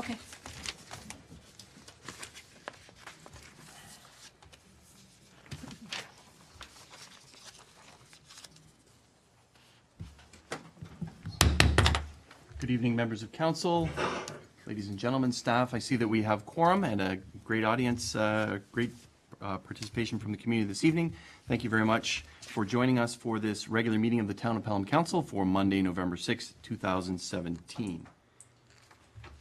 Okay. Good evening, members of council, ladies and gentlemen, staff. I see that we have quorum and a great audience, great participation from the community this evening. Thank you very much for joining us for this regular meeting of the Town of Pelham Council for Monday, November 6th, 2017.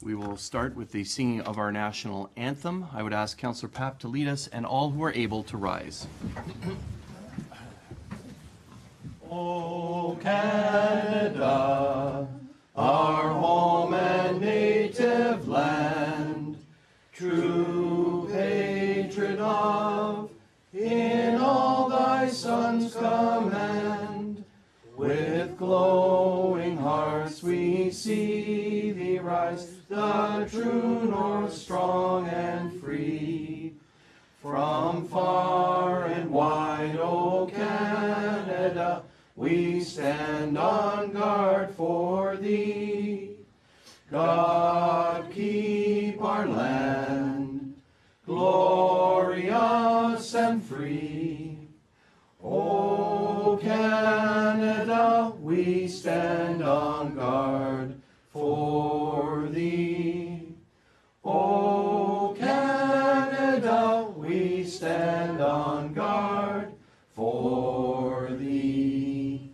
We will start with the singing of our national anthem. I would ask Councillor Papp to lead us and all who are able to rise. O Canada, our home and native land, true patron of, in all thy Son's command, with glowing hearts we see thee rise, the true north, strong and free. From far and wide, O Canada, we stand on guard for thee. God keep our land glorious and free. O Canada, we stand on guard for thee. O Canada, we stand on guard for thee.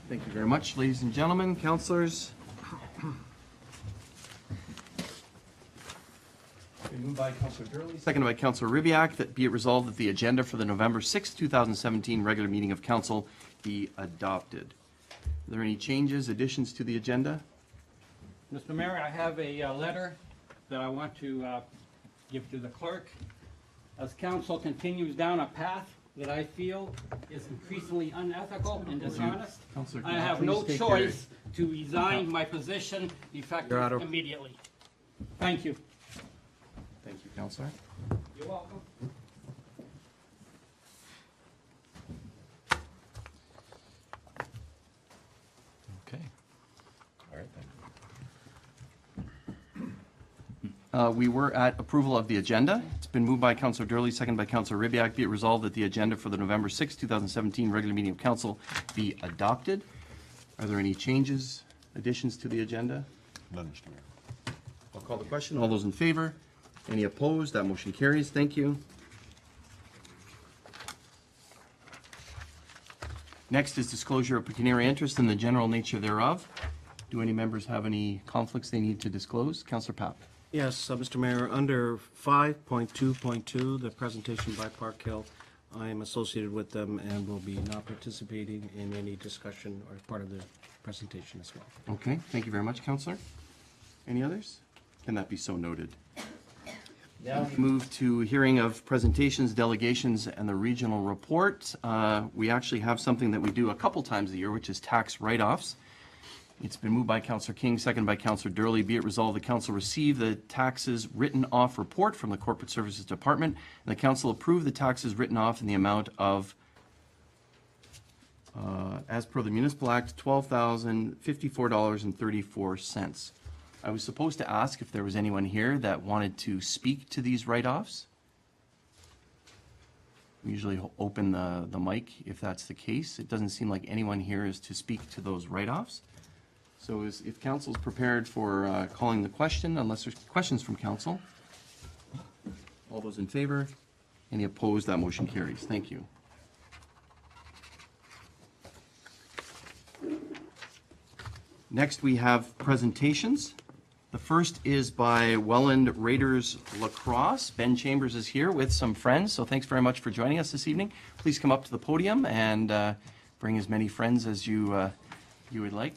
Thank you very much, ladies and gentlemen, councillors. Moved by Councillor Durley, seconded by Councillor Ribiak, that be it resolved that the agenda for the November 6, 2017 regular meeting of council be adopted. Are there any changes, additions to the agenda? Mr. Mayor, I have a letter that I want to give to the clerk. As council continues down a path that I feel is increasingly unethical and dishonest, Councillor, I have no choice to resign my position effective immediately. Thank you. Thank you, Councillor. You're welcome. Okay. All right, then. We were at approval of the agenda. It's been moved by Councillor Durley, seconded by Councillor Ribiak. Be it resolved that the agenda for the November 6, 2017 regular meeting of council be adopted. Are there any changes, additions to the agenda? None, Mr. Mayor. I'll call the question. All those in favor? Any opposed? That motion carries. Thank you. Next is disclosure of pecuniary interest and the general nature thereof. Do any members have any conflicts they need to disclose? Councillor Papp. Yes, Mr. Mayor, under 5.2.2, the presentation by Park Hill, I am associated with them and will be not participating in any discussion or part of the presentation as well. Okay, thank you very much, Councillor. Any others? Can that be so noted? Now we move to hearing of presentations, delegations, and the regional report. We actually have something that we do a couple times a year, which is tax write-offs. It's been moved by Councillor King, seconded by Councillor Durley. Be it resolved, the council receive the taxes written off report from the Corporate Services Department, and the council approve the taxes written off in the amount of, as per the Municipal Act, $12,054.34. I was supposed to ask if there was anyone here that wanted to speak to these write-offs. We usually open the mic if that's the case. It doesn't seem like anyone here is to speak to those write-offs. So if council is prepared for calling the question, unless there's questions from council. All those in favor? Any opposed? That motion carries. Thank you. Next, we have presentations. The first is by Welland Raiders Lacrosse. Ben Chambers is here with some friends, so thanks very much for joining us this evening. Please come up to the podium and bring as many friends as you would like.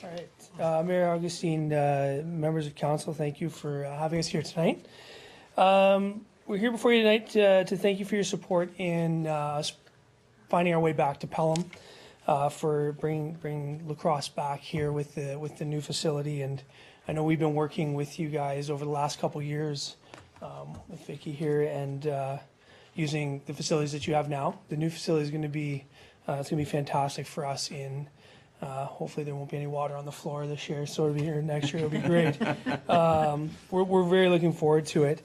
All right, Mayor Augustine, members of council, thank you for having us here tonight. We're here before you tonight to thank you for your support in us finding our way back to Pelham, for bringing Lacrosse back here with the new facility. And I know we've been working with you guys over the last couple of years with Vicky here and using the facilities that you have now. The new facility is going to be it's going to be fantastic for us. Hopefully there won't be any water on the floor this year, so it'll be here next year. It'll be great. We're very looking forward to it.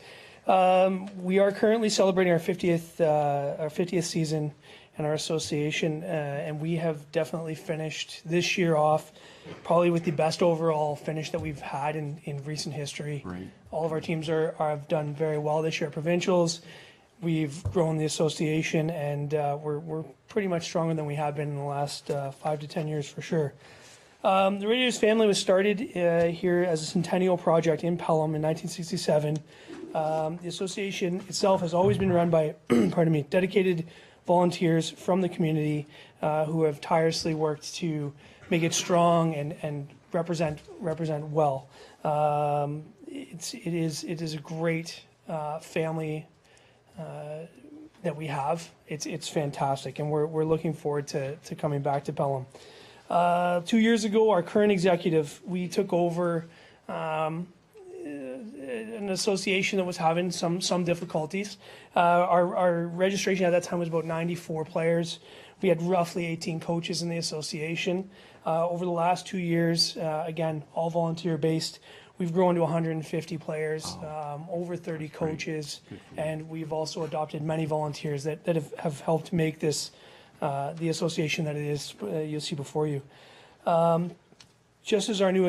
We are currently celebrating our 50th season in our association, and we have definitely finished this year off probably with the best overall finish that we've had in recent history. Right. All of our teams have done very well this year at provincials. We've grown the association, and we're pretty much stronger than we have been in the last 5 to 10 years for sure. The Raiders family was started here as a centennial project in Pelham in 1967. The association itself has always been run by pardon me, dedicated volunteers from the community who have tirelessly worked to make it strong and represent well. It is a great family that we have. It's fantastic, and we're looking forward to coming back to Pelham. 2 years ago, our current executive, we took over an association that was having some difficulties. Our registration at that time was about 94 players. We had roughly 18 coaches in the association. Over the last 2 years, again, all volunteer based, we've grown to 150 players, over 30 coaches, and we've also adopted many volunteers that have helped make this the association that it is you'll see before you. Just as our new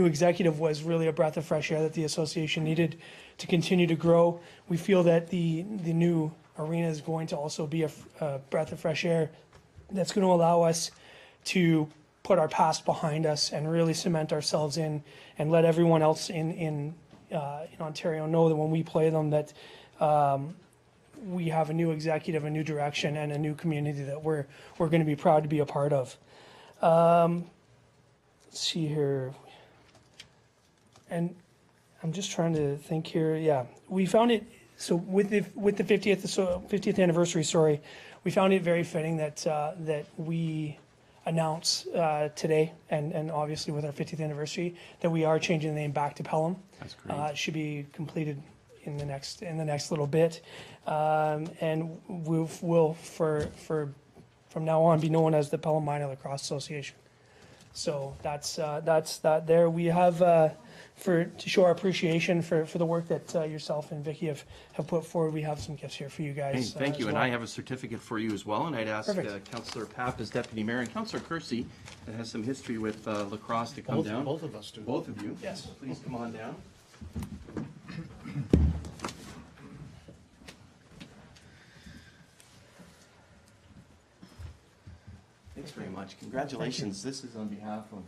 executive was really a breath of fresh air that the association needed to continue to grow, we feel that the new arena is going to also be a breath of fresh air that's going to allow us to put our past behind us and really cement ourselves in and let everyone else in Ontario know that when we play them that we have a new executive, a new direction, and a new community that we're going to be proud to be a part of. Let's see here. And I'm just trying to think here. Yeah, we found it. So with the 50th anniversary, sorry, we found it very fitting that we announce today, and obviously with our 50th anniversary, that we are changing the name back to Pelham. That's great. It should be completed in the next little bit, and we'll from now on be known as the Pelham Minor Lacrosse Association. So that's that. There we have to show our appreciation for the work that yourself and Vicky have put forward. We have some gifts here for you Hey, guys. thank you, as and well. I have a certificate for you as well, and I'd ask Perfect. Councillor Papp as Deputy Mayor and Councillor Kersey, that has some history with Lacrosse, to come down. Both of us do. Both of you. Yes. Please come on down. Thanks very much. Congratulations. This is on behalf of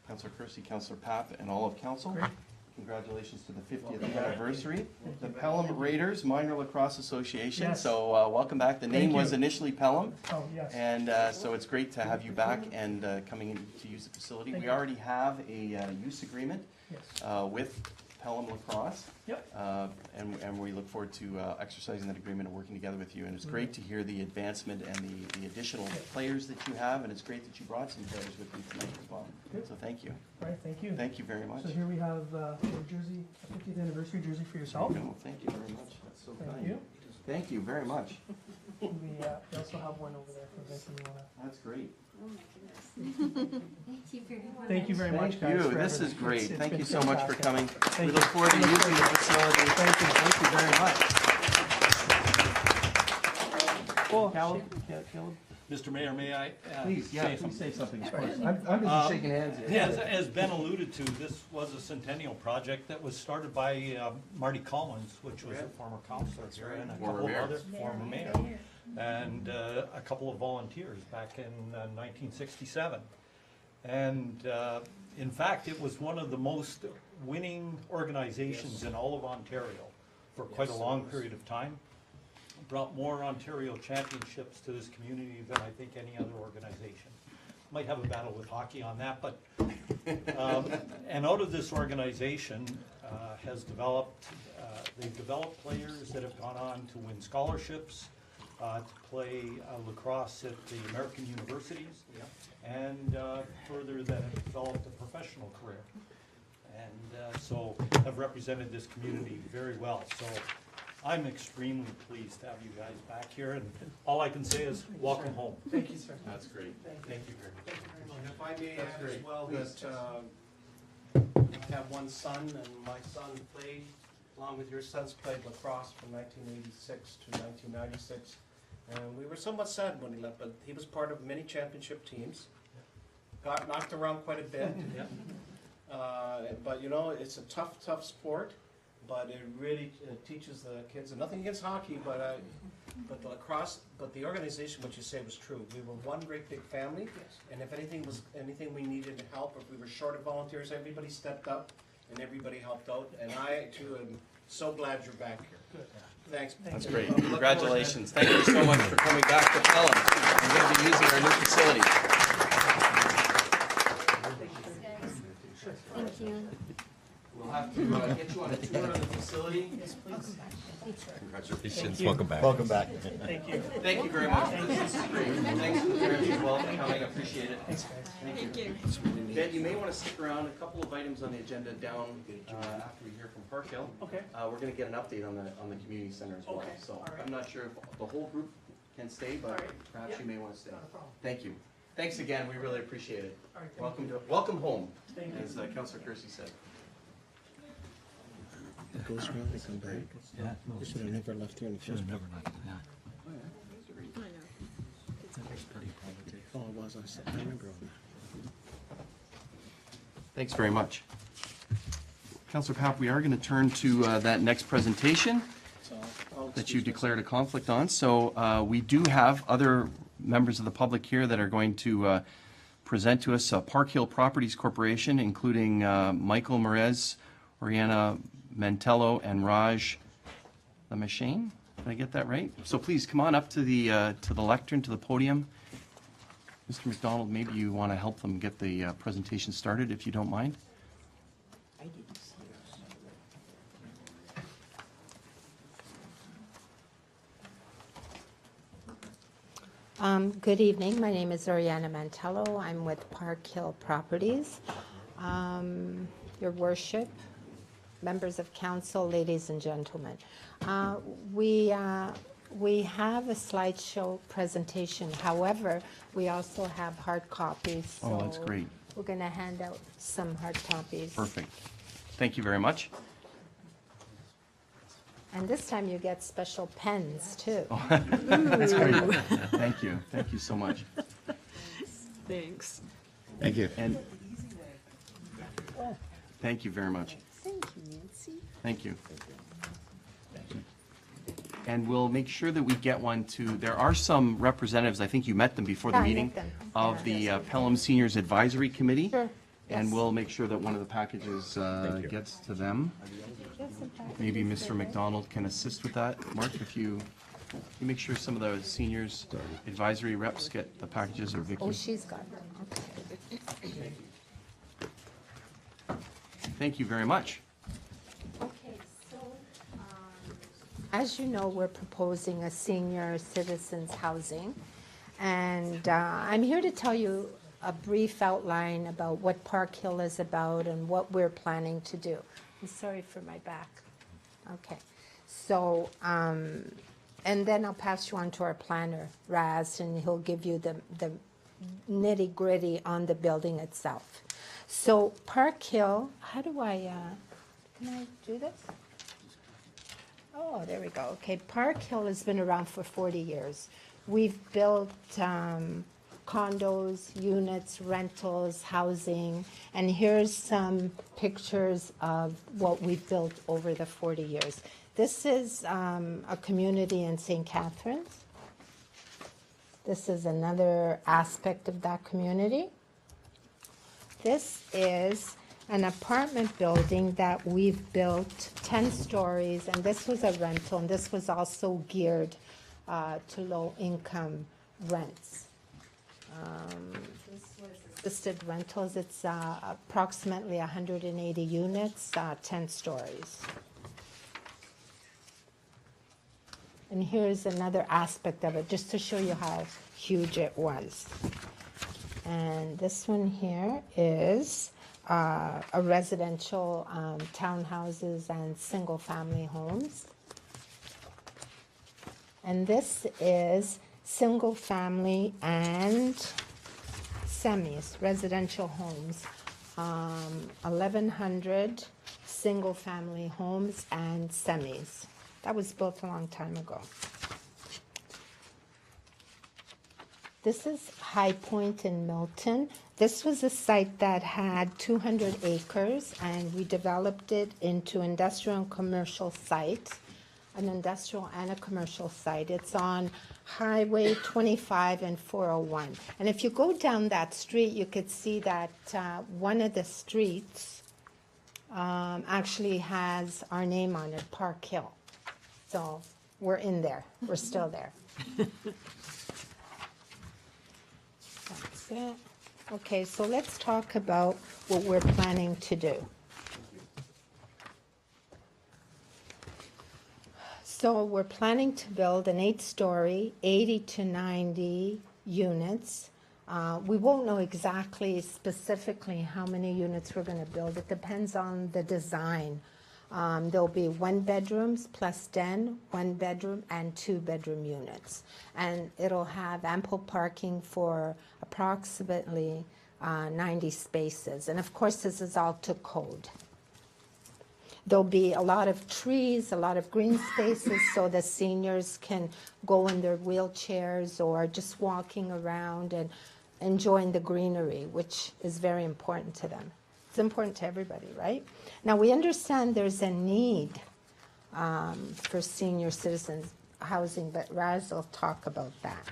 Councillor Kersey, Councillor Papp, and all of Council. Great. Congratulations to the 50th anniversary. The Pelham Raiders Minor Lacrosse Association. Yes. So welcome back. The name Thank was you. initially Pelham. Oh, yes. And so it's great to have you back and coming in to use the facility. Thank We you. already have a use agreement Yes. with Pelham Lacrosse. Yep. And we look forward to exercising that agreement and working together with you. And it's great to hear the advancement and the additional players that you have, and it's great that you brought some players with you tonight as well. Good. So thank you. All right. Thank you. Thank you very much. So here we have a jersey, a 50th anniversary jersey for yourself. No, thank you very much. That's so Thank kind. you. Thank you very much. We also have one over there for Vicky. You wanna- That's great. Oh my goodness. Thank you very much. Thank you very much, Thank guys. you. for This is everything. great. It's Thank been you so much for fantastic. coming. Thank We you. look forward to using the facility. Thank you. Thank you very much. Cool. Caleb? Mr. Mayor, may I Please, yeah, say please something? say something. I'm busy shaking hands here. As Ben alluded to, this was a centennial project that was started by Marty Collins, which was a former councillor here, and a Former couple of mayor. other former mayor, and a couple of volunteers back in 1967. And in fact, it was one of the most winning organizations in all of Ontario for quite a long period of time. Brought more Ontario championships to this community than I think any other organization. Might have a battle with hockey on that, but, and out of this organization has developed, they've developed players that have gone on to win scholarships, to play lacrosse at the American universities, and further that have developed a professional career. and so have represented this community very well. So I'm extremely pleased to have you guys back here, and all I can say is welcome home. Thank you, sir. That's great. Thank you very much. And if I may That's add great. as well Please. that I have one son, and my son played, along with your sons, played lacrosse from 1986 to 1996. And we were somewhat sad when he left, but he was part of many championship teams. Got knocked around quite a bit. But you know, it's a tough sport, but it really teaches the kids, and nothing against hockey, but the lacrosse, but the organization, what you say was true. We were one great big family, and if anything we needed help, if we were short of volunteers, everybody stepped up and everybody helped out, and I too am so glad you're back here. Good. Thanks. That's great. Congratulations. Thank you so much for coming back to Pelham. We're going to be using our new facility. Thank you. We'll have to get you on a tour of the facility. Congratulations. Welcome back. Welcome back. Thank you. Thank you very much. This is great. Thanks to the parents as well for coming. I appreciate it. Thanks, guys. Thank you. Ben, you may want to stick around. A couple of items on the agenda down after we hear from Park Hill. Okay. We're going to get an update on the community center as well. Okay, So all right. I'm not sure if the whole group can stay, but All right. perhaps Yeah. you may want to stay. Not a problem. Thank you. Thanks again. We really appreciate it. All right, thank you. Welcome home, Thank you. as Councilor Kersey said. It goes around, they come back. Yeah. They should have never left here in the first place. Never left. Yeah. Oh, it was, I remember on that. Thanks very much. Councilor Papp, we are going to turn to that next presentation So I'll that you excuse declared a conflict on. So we do have other members of the public here that are going to present to us Park Hill Properties Corporation, including Michael Merez, Oriana Mantello, and Raj Lamashane. Did I get that right? So please come on up to the lectern, to the podium. Mr. McDonald, maybe you want to help them get the presentation started, if you don't mind. Good evening. My name is Oriana Mantello. I'm with Park Hill Properties. Your worship, members of council, ladies and gentlemen. We have a slideshow presentation. However, we also have hard copies. Oh, that's so great. We're going to hand out some hard copies. Perfect. Thank you very much. And this time you get special pens, too. That's great. Thank you. Thank you so much. Thanks. Thank you. And thank you very much. Thank you, Nancy. Thank you. And we'll make sure that we get one to, there are some representatives, I think you met them before the Yeah, I met meeting, them. of Yeah. the Pelham Seniors Advisory Committee. Sure. And Yes. we'll make sure that one of the packages gets to them. Yes, in fact, Maybe Mr. McDonald can assist with that. Mark, if you make sure some of the seniors advisory reps get the packages, or Vicky. Oh, she's got it. Okay. Thank you very much. Okay, so, as you know, we're proposing a senior citizens housing. And I'm here to tell you a brief outline about what Park Hill is about and what we're planning to do. I'm sorry for my back. Okay, so, and then I'll pass you on to our planner, Raz, and he'll give you the nitty-gritty on the building itself. So Park Hill, how do I, can I do this? Oh, there we go. Okay, Park Hill has been around for 40 years. We've built condos, units, rentals, housing, and here's some pictures of what we've built over the 40 years. This is a community in St. Catharines. This is another aspect of that community. This is an apartment building that we've built 10 stories, and this was a rental, and this was also geared to low-income rents. This was assisted rentals. It's approximately 180 units, 10 stories. And here's another aspect of it, just to show you how huge it was. And this one here is a residential townhouses and single-family homes. And this is single-family and semis, residential homes. 1,100 single-family homes and semis. That was built a long time ago. This is High Point in Milton. This was a site that had 200 acres, and we developed it into industrial and commercial site, an industrial and a commercial site. It's on Highway 25 and 401. And if you go down that street, you could see that one of the streets actually has our name on it, Park Hill. So we're in there. We're still there. That's it. Okay, so let's talk about what we're planning to do. So we're planning to build an 8-story, 80 to 90 units. We won't know exactly, specifically how many units we're going to build. It depends on the design. There'll be 1 bedrooms plus den, 1 bedroom and 2 bedroom units. And it'll have ample parking for approximately 90 spaces. And of course, this is all to code. There'll be a lot of trees, a lot of green spaces, so the seniors can go in their wheelchairs or just walking around and enjoying the greenery, which is very important to them. It's important to everybody, right? Now, we understand there's a need for senior citizens housing, but Raz will talk about that.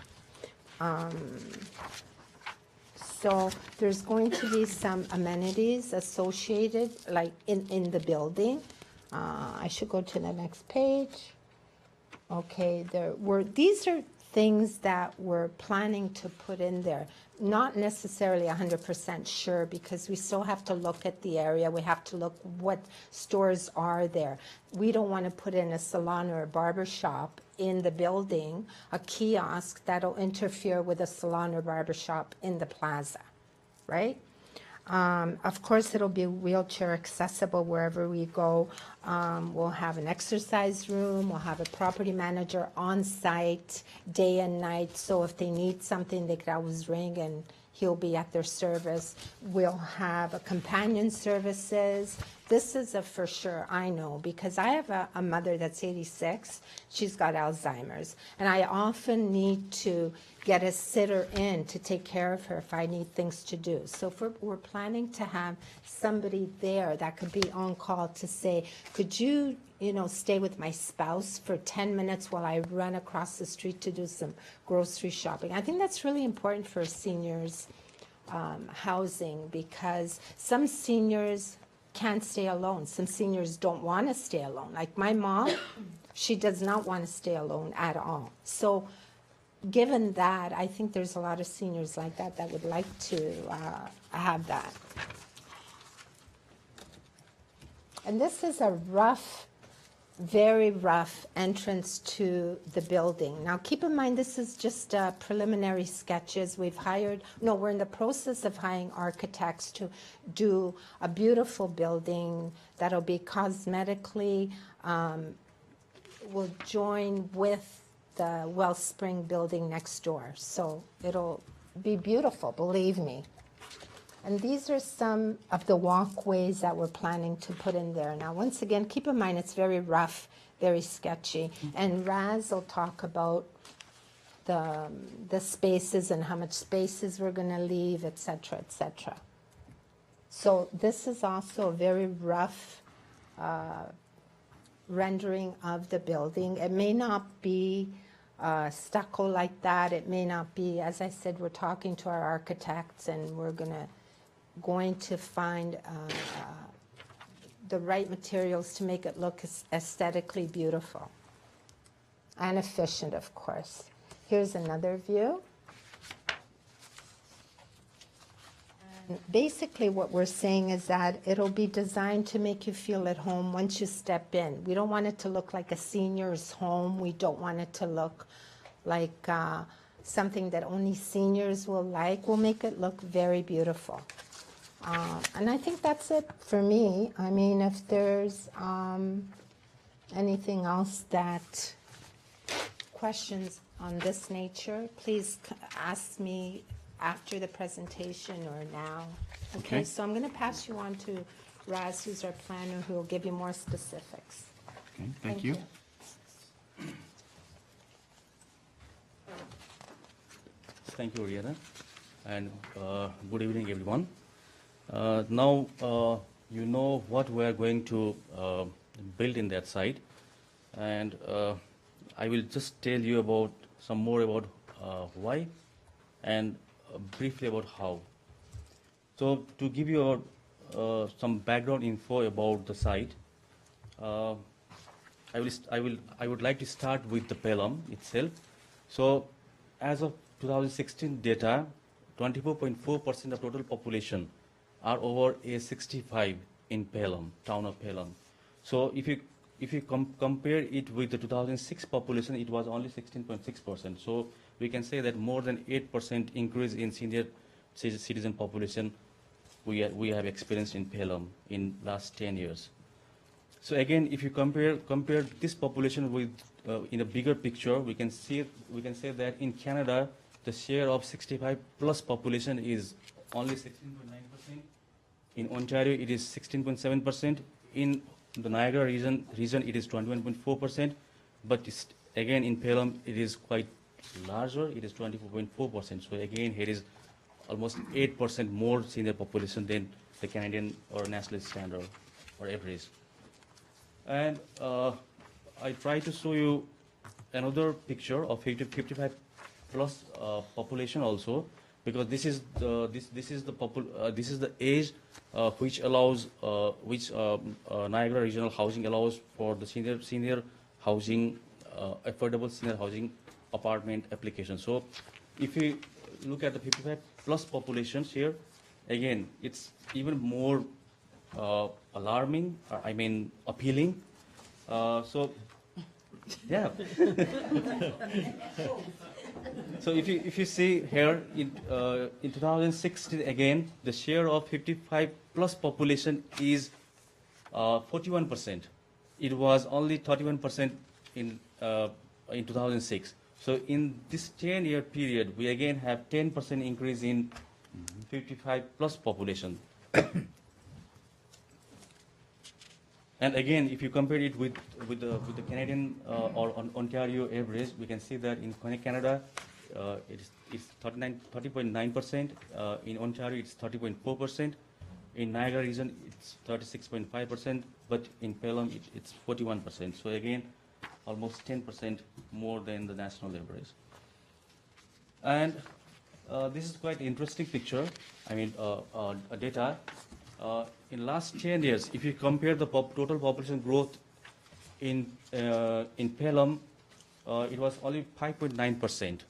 So there's going to be some amenities associated, like in the building. I should go to the next page. Okay, these are things that we're planning to put in there. Not necessarily 100% sure, because we still have to look at the area. We have to look what stores are there. We don't want to put in a salon or a barber shop in the building, a kiosk that'll interfere with a salon or barber shop in the plaza, right? Of course, it'll be wheelchair accessible wherever we go. We'll have an exercise room. We'll have a property manager on site day and night. So if they need something, they could always ring and he'll be at their service. We'll have a companion services. This is a for sure, I know, because I have a mother that's 86. She's got Alzheimer's. And I often need to get a sitter in to take care of her if I need things to do. So we're planning to have somebody there that could be on call to say, could you, stay with my spouse for 10 minutes while I run across the street to do some grocery shopping. I think that's really important for seniors housing, because some seniors can't stay alone. Some seniors don't want to stay alone. Like my mom, she does not want to stay alone at all. So given that, I think there's a lot of seniors like that that would like to have that. And this is a rough, very rough entrance to the building. Now keep in mind, this is just preliminary sketches. We're in the process of hiring architects to do a beautiful building that'll be cosmetically, will join with the Wellspring building next door. So it'll be beautiful, believe me. And these are some of the walkways that we're planning to put in there. Now, once again, keep in mind, it's very rough, very sketchy. And Raz will talk about the spaces and how much spaces we're going to leave, et cetera, et cetera. So this is also a very rough rendering of the building. It may not be stucco like that. It may not be, as I said, we're talking to our architects, and we're going to find the right materials to make it look aesthetically beautiful and efficient, of course. Here's another view. And basically what we're saying is that it'll be designed to make you feel at home once you step in. We don't want it to look like a senior's home. We don't want it to look like something that only seniors will like. We'll make it look very beautiful. And I think that's it for me. I mean, if there's anything else that questions on this nature, please ask me after the presentation or now. Okay. Okay, so I'm going to pass you on to Raz, who's our planner, who will give you more specifics. Okay, thank you. Thank you, Rihanna, and good evening, everyone. Now, you know what we are going to build in that site, and I will just tell you about some more about why and briefly about how. So, to give you some background info about the site, I would like to start with the Pelham itself. So, as of 2016 data, 24.4% of total population are over age 65 in Pelham, town of Pelham. So if you compare it with the 2006 population, it was only 16.6%. So we can say that more than 8% increase in senior citizen population we have experienced in Pelham in last 10 years. So again, if you compare this population with in a bigger picture, we can say that in Canada, the share of 65 plus population is only 16.9%. In Ontario, it is 16.7%. In the Niagara region it is 21.4%. But again, in Pelham, it is quite larger. It is 24.4%. So again, here is almost 8% more senior population than the Canadian or national standard or average. And I try to show you another picture of 55 plus population also, because this is the age which allows Niagara Regional Housing allows for the senior housing, affordable senior housing apartment application. So if you look at the 55 plus populations here, again it's even more alarming, I mean appealing. So yeah. So if you see here in 2016 again, the share of 55 plus population is 41%. It was only 31% in 2006. So in this 10-year period, we again have 10% increase in 55 plus population. And again, if you compare it with the Canadian or Ontario average, we can see that in Canada it's 30.9%. In Ontario, it's 30.4%. In Niagara region, it's 36.5%. But in Pelham, it's 41%. So again, almost 10% more than the national average. And this is quite interesting picture. I mean, data. In last 10 years, if you compare the total population growth in Pelham, it was only 5.9%.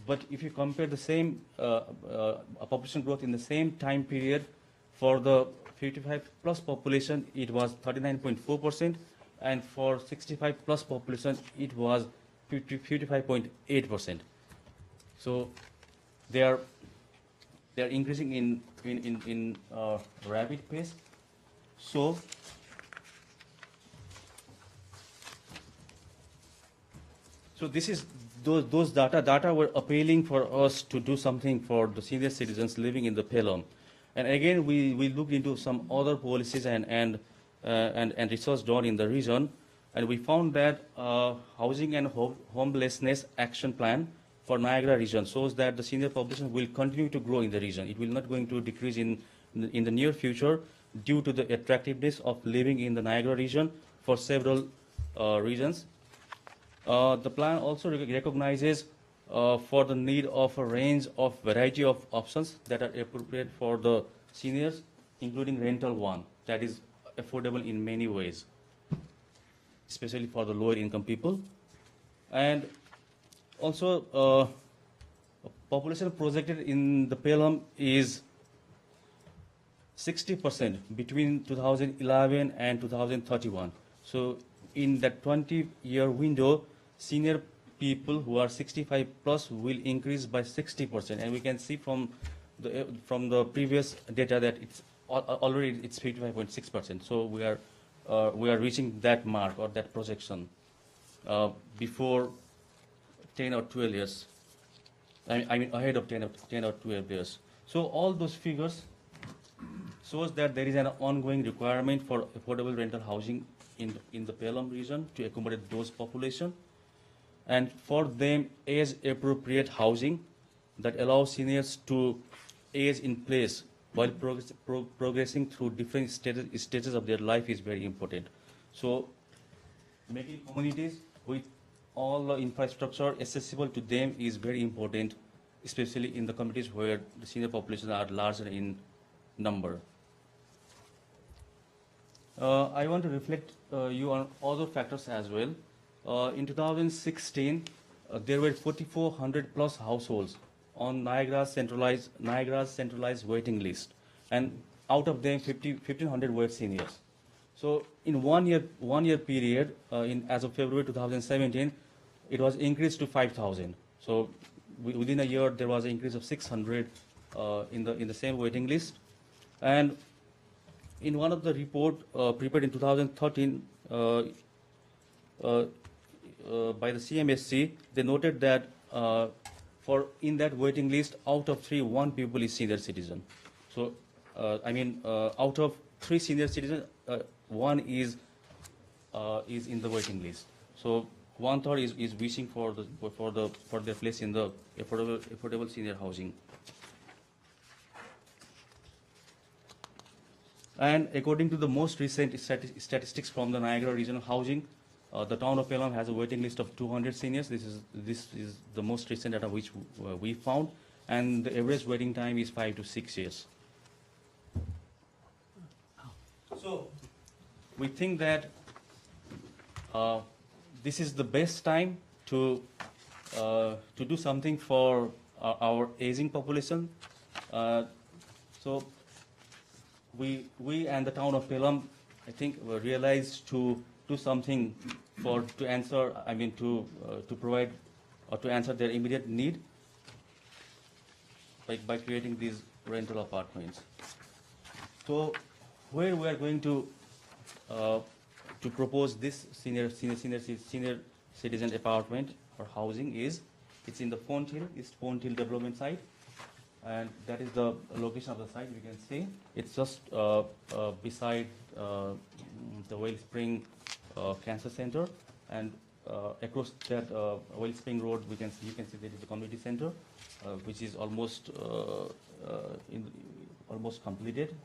But if you compare the same population growth in the same time period for the 55 plus population, it was 39.4%, and for 65 plus population, it was 55.8%. So they are increasing in rapid pace. So this is those data were appealing for us to do something for the senior citizens living in the Pelham. And again, we looked into some other policies and research done in the region, and we found that housing and homelessness action plan for Niagara region shows that the senior population will continue to grow in the region. It will not going to decrease in the near future due to the attractiveness of living in the Niagara region for several reasons. The plan also recognizes for the need of a range of variety of options that are appropriate for the seniors, including rental one that is affordable in many ways, especially for the lower income people. And also, population projected in the Pelham is 60% between 2011 and 2031. So in that 20-year window, senior people who are 65 plus will increase by 60%. And we can see from from the previous data that it's already it's 55.6%. So we are reaching that mark or that projection before 10 or 12 years. I mean ahead of 10 or 12 years. So all those figures shows that there is an ongoing requirement for affordable rental housing in the Pelham region to accommodate those population, and for them age appropriate housing that allows seniors to age in place while progressing through different stages of their life is very important. So making communities with all the infrastructure accessible to them is very important, especially in the communities where the senior populations are larger in number. I want to reflect you on other factors as well. In 2016, there were 4,400 plus households on Niagara's centralized waiting list, and out of them 1,500 were seniors. So in one year period, as of February 2017, it was increased to 5,000. So within a year, there was an increase of 600 in the same waiting list. And in one of the report prepared in 2013 by the CMSC, they noted that in that waiting list, out of 3, 1 people is senior citizen. So out of 3 senior citizens, 1 is in the waiting list. So 1/3 is wishing for their place in the affordable senior housing. And according to the most recent statistics from the Niagara Regional Housing, the town of Pelham has a waiting list of 200 seniors. This is the most recent data which we found, and the average waiting time is 5 to 6 years. So we think that this is the best time to do something for our aging population. So we and the town of Pelham, I think, were realized to do something to provide or to answer their immediate need by creating these rental apartments. So where we are going to propose this senior citizen apartment or housing is, it's in the East Font Hill development site, and that is the location of the site. You can see it's just beside the Wellspring Cancer Center, and across that Wellspring Road, you can see there is a community center, which is almost completed.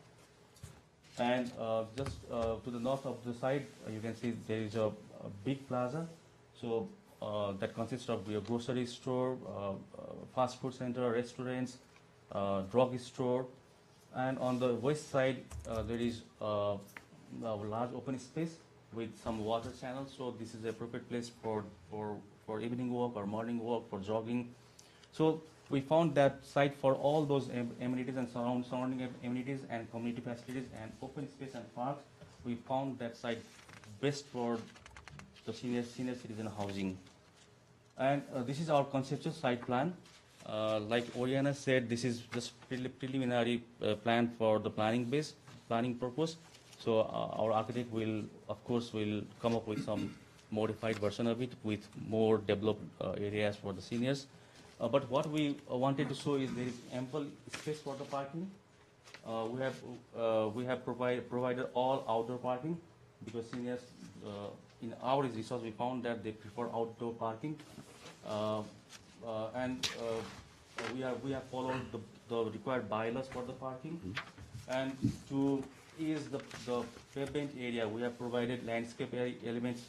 And just to the north of the site, you can see there is a big plaza. So that consists of your grocery store, fast food center, restaurants, drug store, and on the west side there is a large open space with some water channels. So this is the appropriate place for evening walk or morning walk, for jogging. So we found that site for all those amenities and surrounding amenities and community facilities and open space and parks. We found that site best for the senior citizen housing. And this is our conceptual site plan. Like Oriana said, this is just preliminary plan for the planning purpose. So our architect will come up with some modified version of it with more developed areas for the seniors. But what we wanted to show is there is ample space for the parking. We have provided all outdoor parking, because seniors in our research we found that they prefer outdoor parking, and we have followed the required bylaws for the parking. And to ease the pavement area, we have provided landscape elements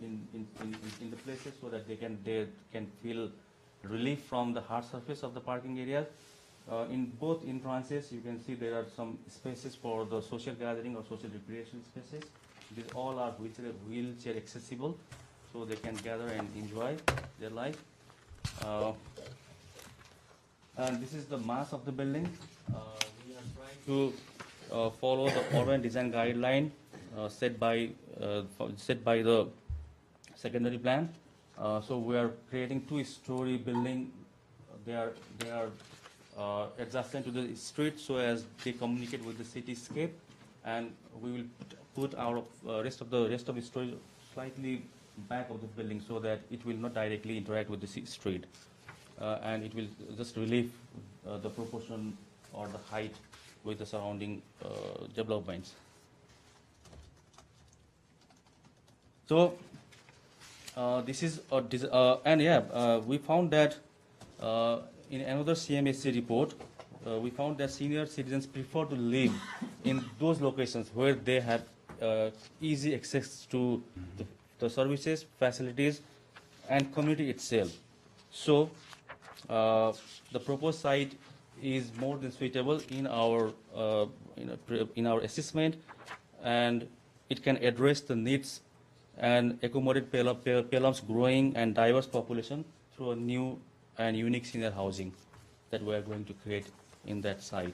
in the places so that they can feel relief from the hard surface of the parking area. In both entrances, you can see there are some spaces for the social gathering or social recreation spaces. These all are wheelchair accessible, so they can gather and enjoy their life. And this is the mass of the building. We are trying to follow the urban design guideline set by the secondary plan. So we are creating 2-story building. They are adjacent to the street so as they communicate with the cityscape, and we will put our rest of the storage slightly back of the building so that it will not directly interact with the street, and it will just relieve the proportion or the height with the surrounding developments. So this is we found that in another CMHC report, we found that senior citizens prefer to live in those locations where they have easy access to the services, facilities, and community itself. So the proposed site is more than suitable in our assessment, and it can address the needs and accommodate Pelham's growing and diverse population through a new and unique senior housing that we are going to create in that site.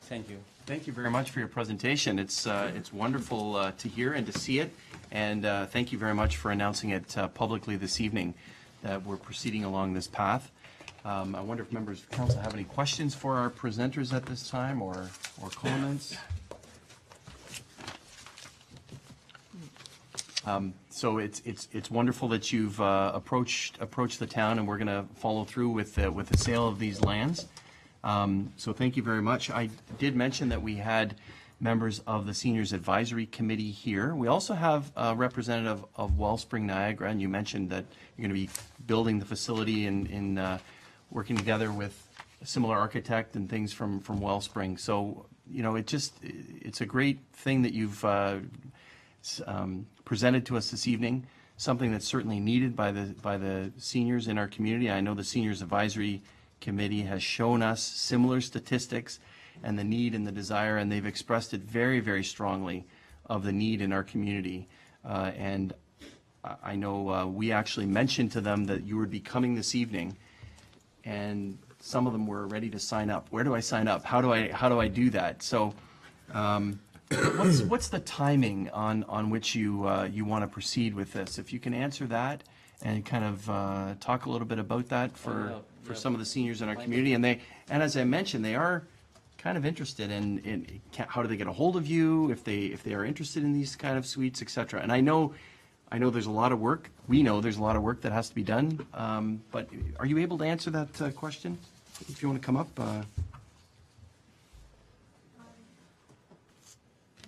Thank you. Thank you very much for your presentation. It's wonderful to hear and to see it, and thank you very much for announcing it publicly this evening that we're proceeding along this path. I wonder if members of council have any questions for our presenters at this time, or comments. So it's wonderful that you've approached the town, and we're going to follow through with the sale of these lands. So thank you very much. I did mention that we had members of the Seniors Advisory Committee here. We also have a representative of Wellspring Niagara, and you mentioned that you're going to be building the facility in working together with a similar architect and things from Wellspring. So, you know, it's a great thing that you've presented to us this evening, something that's certainly needed by the seniors in our community. I know the Seniors Advisory Committee has shown us similar statistics and the need and the desire, and they've expressed it very, very strongly of the need in our community. And I know we actually mentioned to them that you would be coming this evening, and some of them were ready to sign up. Where do I sign up? How do I do that? So what's the timing on which you want to proceed with this? If you can answer that and kind of talk a little bit about that for some of the seniors in our community. And as I mentioned, they are kind of interested in how do they get a hold of you if they are interested in these kind of suites, etc. And I know there's a lot of work. We know there's a lot of work that has to be done. But are you able to answer that question? If you want to come up.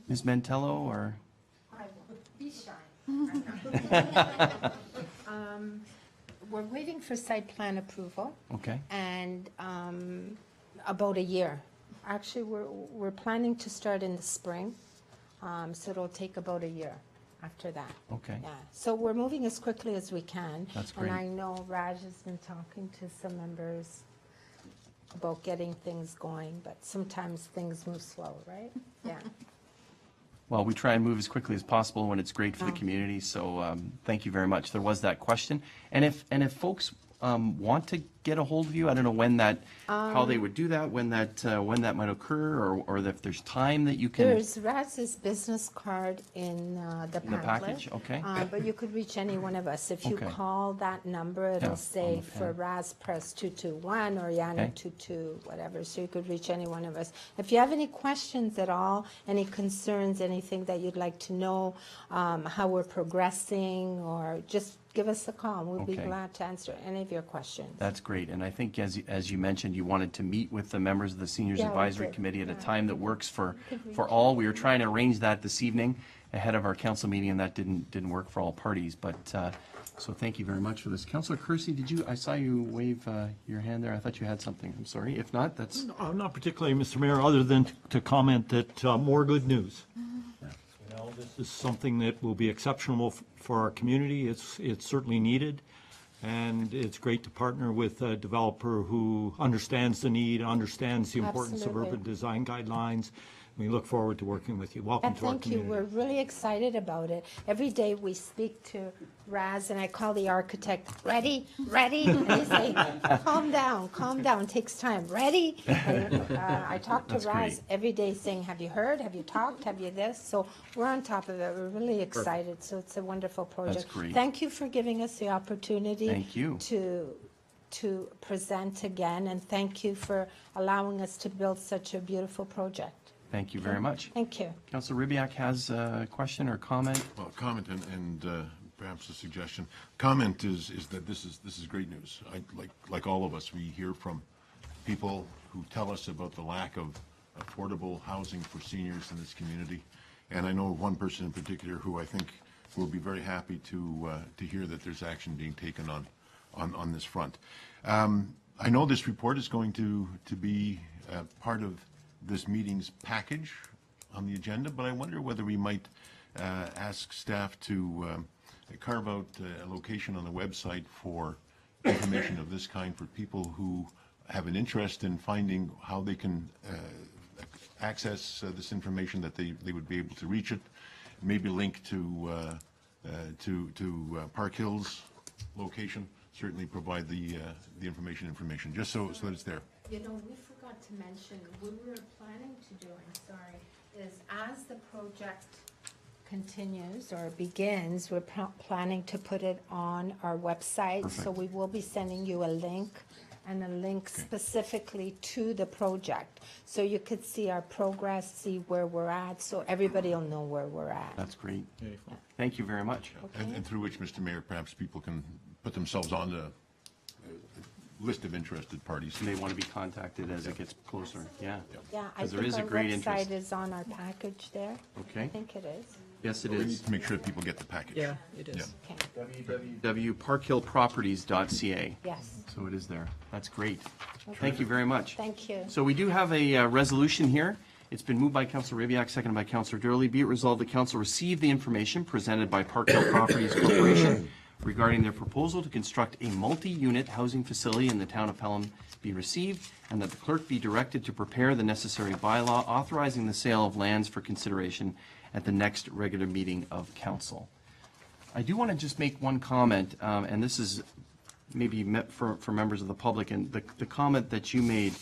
Ms. Mantello, or? I will be shy. We're waiting for site plan approval. Okay. And about a year. Actually, we're planning to start in the spring, so it'll take about a year after that. Okay. Yeah, so we're moving as quickly as we can. That's great. And I know Raj has been talking to some members about getting things going, but sometimes things move slow, right? Yeah. Well, we try and move as quickly as possible when it's great for the community, so thank you very much. There was that question. And if folks want to get a hold of you, I don't know when that, how they would do that, when that might occur, or if there's time that you can. There's Raz's business card in the In the pamphlet. package, okay. But you could reach any one of us. If you Okay. call that number, Yeah, it'll on say the for pen. Raz, press 221 or Yana Okay. 22, whatever. So you could reach any one of us. If you have any questions at all, any concerns, anything that you'd like to know, how we're progressing, or just give us a call. We'll be Okay. glad to answer any of your questions. That's great. And I think as you mentioned, you wanted to meet with the members of the Seniors Yeah, we Advisory did. Committee at a Yeah. time that works for reach all. We were trying to arrange that this evening ahead of our council meeting, and that didn't work for all parties. But so thank you very much for this. Councillor Kersey, I saw you wave your hand there. I thought you had something. I'm sorry. If not, that's. Not particularly, Mr. Mayor, other than to comment that more good news. You know, this is something that will be exceptional for our community. It's certainly needed, and it's great to partner with a developer who understands the need, understands the importance of Absolutely. urban design guidelines. We look forward to working with you. Welcome And to our thank you. community. We're really excited about it. Every day we speak to Raz, and I call the architect, ready? And he say, calm down, it takes time. Ready? And I talk to That's Raz great. every day saying, have you heard? Have you talked? Have you this? So we're on top of it. We're really excited. So it's a wonderful project. great. Thank you for giving us the opportunity Thank you. to to present again, and thank you for allowing us to build such a beautiful project. Thank you very much. Thank you. Councillor Ribbiak has a question or comment. Well, comment and perhaps a suggestion. Comment is that this is great news. Like all of us, we hear from people who tell us about the lack of affordable housing for seniors in this community. And I know one person in particular who I think will be very happy to hear that there's action being taken on this front. I know this report is going to be part of this meeting's package on the agenda, but I wonder whether we might ask staff to carve out a location on the website for information of this kind for people who have an interest in finding how they can access this information, that they would be able to reach it. Maybe link to Park Hill's location. Certainly provide the information, just so that it's there. You know, we forgot to mention, what we were planning to do, I'm sorry, is as the project continues or begins, we're planning to put it on our website. Perfect. So we will be sending you a link, and a link specifically to the project. So you could see our progress, see where we're at, so everybody will know where we're at. That's great. Thank you very much. And through which, Mr. Mayor, perhaps people can put themselves on the list of interested parties. They want to be contacted as it gets closer. Yeah. Yeah, I 'Cause there think is a our great interest. website is on our package there. I Okay. think it is. Yes, it We need is. to make sure that people get the package. Yeah, it is. Yeah. Okay, www.parkhillproperties.ca. yes, So it is there. That's great. Thank you very much. thank you. So we do have a resolution here. It's been moved by Councillor Ribbiak, seconded by Councillor Durley. Be it resolved, the council receive the information presented by Park Hill Properties Corporation regarding their proposal to construct a multi-unit housing facility in the town of Pelham be received, and that the clerk be directed to prepare the necessary bylaw authorizing the sale of lands for consideration at the next regular meeting of council. I do want to just make one comment, and this is maybe meant for members of the public, and the comment that you made,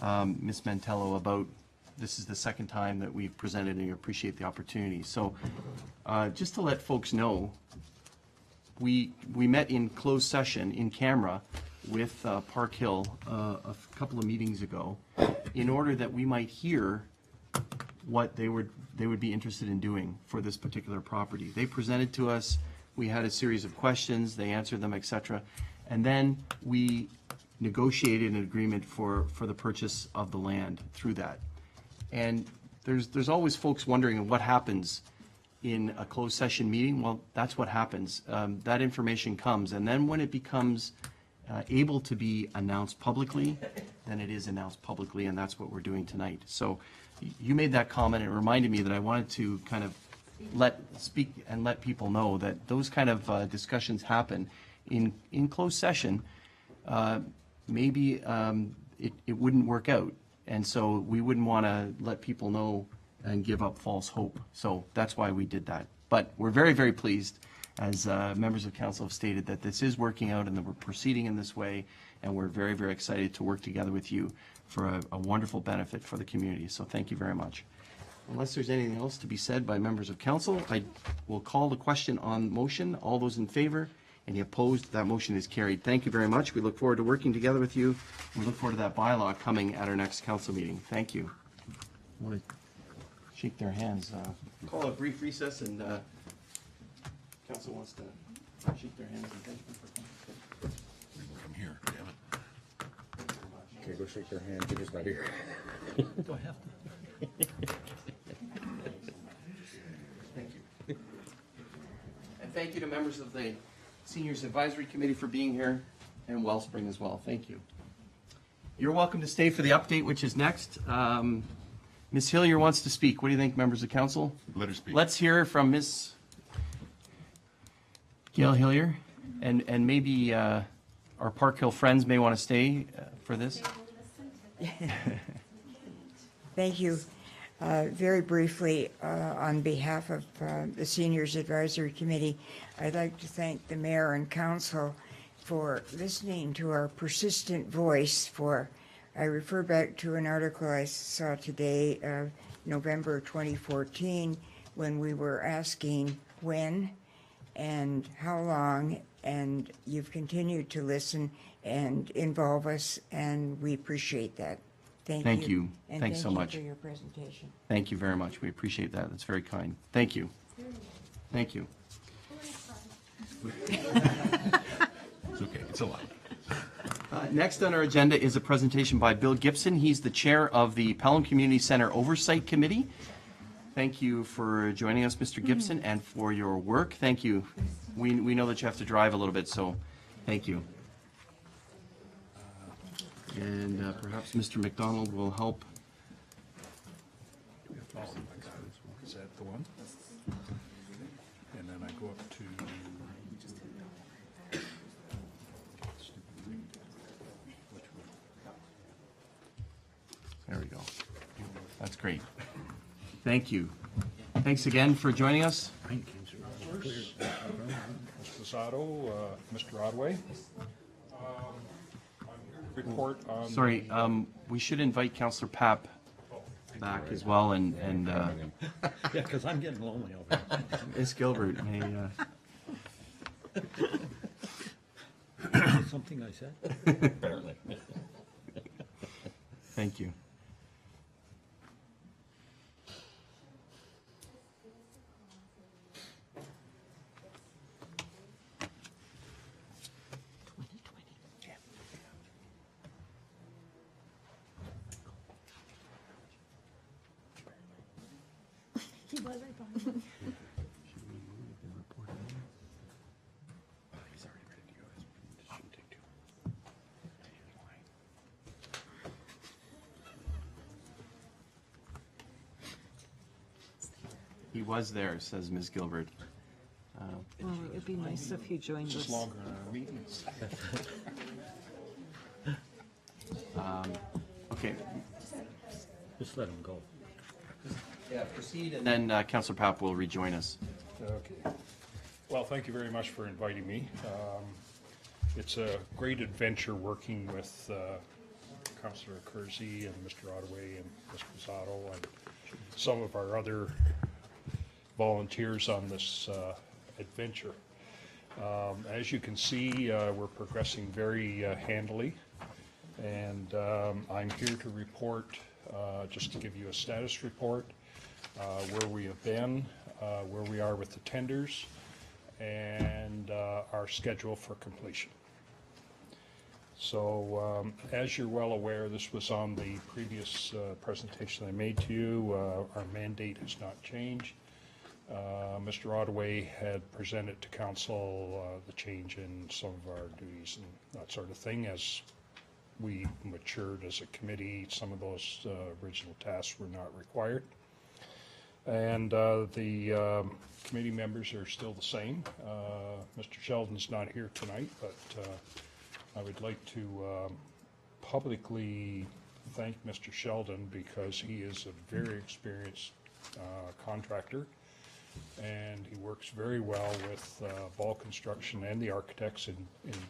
Ms. Mantello, about this is the second time that we've presented and you appreciate the opportunity. So just to let folks know, we met in closed session in camera with Park Hill a couple of meetings ago in order that we might hear what they would be interested in doing for this particular property. They presented to us, we had a series of questions, they answered them, etc. And then we negotiated an agreement for the purchase of the land through that. And there's always folks wondering what happens in a closed session meeting. Well, that's what happens. That information comes, and then when it becomes able to be announced publicly, then it is announced publicly, and that's what we're doing tonight. So you made that comment, and it reminded me that I wanted to kind of let people know that those kind of discussions happen in closed session. Maybe it wouldn't work out, and so we wouldn't want to let people know and give up false hope. So that's why we did that. But we're very, very pleased, as members of council have stated, that this is working out and that we're proceeding in this way, and we're very, very excited to work together with you for a wonderful benefit for the community. So thank you very much. Unless there's anything else to be said by members of council, I will call the question on motion. All those in favor? Any opposed? That motion is carried. Thank you very much. We look forward to working together with you. We look forward to that bylaw coming at our next council meeting. Thank you. I want to shake their hands. Call a brief recess, and council wants to shake their hands and thank them for coming. Come here, damn it. Okay, go shake their hand. You're just not here. Do I have to? Thank you. And thank you to members of the Seniors Advisory Committee for being here, and Wellspring as well. Thank you. You're welcome to stay for the update, which is next. Ms. Hillier wants to speak. What do you think, members of council? Let her speak. Let's hear from Ms. Gail Hillier, and maybe our Park Hill friends may want to stay for this. Thank you. Very briefly, on behalf of the Seniors Advisory Committee, I'd like to thank the mayor and council for listening to our persistent voice. I refer back to an article I saw today, November 2014, when we were asking when and how long, and you've continued to listen and involve us, and we appreciate that. Thank you. Thank you. And Thanks so thank you much. for your presentation. Thank you very much. We appreciate that. That's very kind. Thank you. Thank you. It's okay, it's allowed. Next on our agenda is a presentation by Bill Gibson. He's the chair of the Pelham Community Center Oversight Committee. Thank you for joining us, Mr. Gibson, and for your work. Thank you. We know that you have to drive a little bit, so thank you. And perhaps Mr. McDonald will help. Is that the one? And then I go up to. There we go. That's great. Thank you. Thanks again for joining us. Ms. Posado, Mr. Rodway. Report on. Sorry, we should invite Councillor Papp back as well, and Yeah, because I'm getting lonely over here. Ms. Gilbert may. Something I said? Apparently. Thank you. He was there, says Ms. Gilbert. Well, it would be nice if he joined us. Just longer in our meetings. Okay. Just let him go. Yeah, proceed. And then Councillor Papp will rejoin us. Okay. Well, thank you very much for inviting me. It's a great adventure working with Councillor Kersey and Mr. Ottaway and Ms. Posado and some of our other volunteers on this adventure. As you can see, we're progressing very handily, and I'm here to report, just to give you a status report, where we have been, where we are with the tenders, and our schedule for completion. So, as you're well aware, this was on the previous presentation I made to you. Our mandate has not changed. Mr. Ottaway had presented to council the change in some of our duties and that sort of thing. As we matured as a committee, some of those original tasks were not required. And the committee members are still the same. Mr. Sheldon's not here tonight, but I would like to publicly thank Mr. Sheldon because he is a very experienced contractor, and he works very well with Ball Construction and the architects in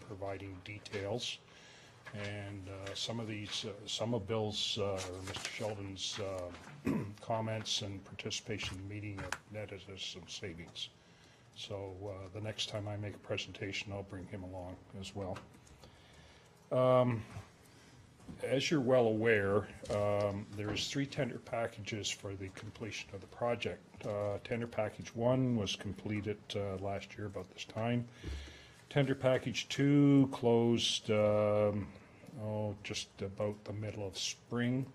providing details. And some of Bill's or Mr. Sheldon's comments and participation in the meeting have netted us some savings. So the next time I make a presentation, I'll bring him along as well. As you're well aware, there's 3 tender packages for the completion of the project. Tender package 1 was completed last year about this time. Tender package 2 closed just about the middle of spring.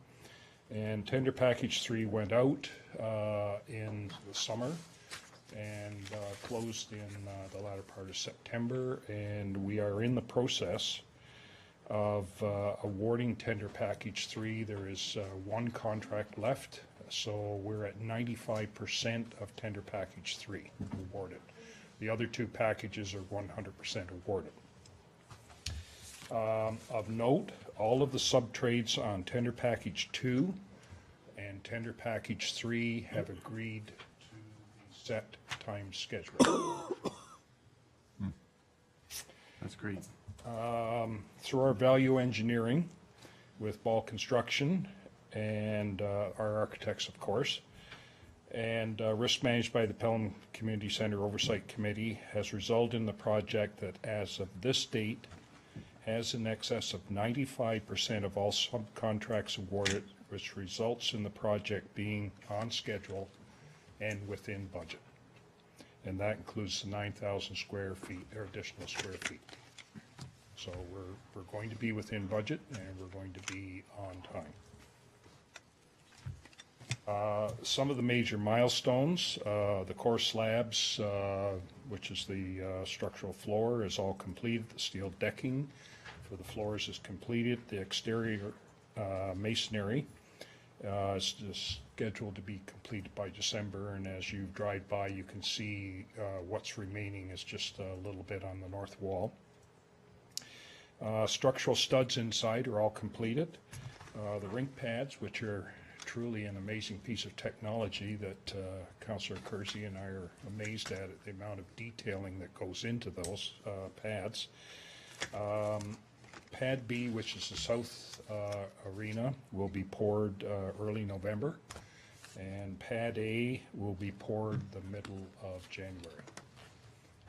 And tender package 3 went out in the summer and closed in the latter part of September. And we are in the process of awarding tender package 3. There is 1 contract left, so we're at 95% of tender package 3 awarded. The other 2 packages are 100% awarded. Of note, all of the sub-trades on tender package 2 and tender package 3 have agreed to the set time schedule. That's great. Through our value engineering with Ball Construction and our architects, of course, and risk managed by the Pelham Community Center Oversight Committee has resulted in the project that as of this date has in excess of 95% of all subcontracts awarded, which results in the project being on schedule and within budget. And that includes the 9,000 square feet, or additional square feet. So we're going to be within budget, and we're going to be on time. Some of the major milestones, the core slabs, which is the structural floor, is all completed. The steel decking for the floors is completed. The exterior masonry is scheduled to be completed by December, and as you drive by, you can see what's remaining is just a little bit on the north wall. Structural studs inside are all completed. The rink pads, which are truly an amazing piece of technology that Councillor Kersey and I are amazed at the amount of detailing that goes into those pads. Pad B, which is the south arena, will be poured early November, and Pad A will be poured the middle of January.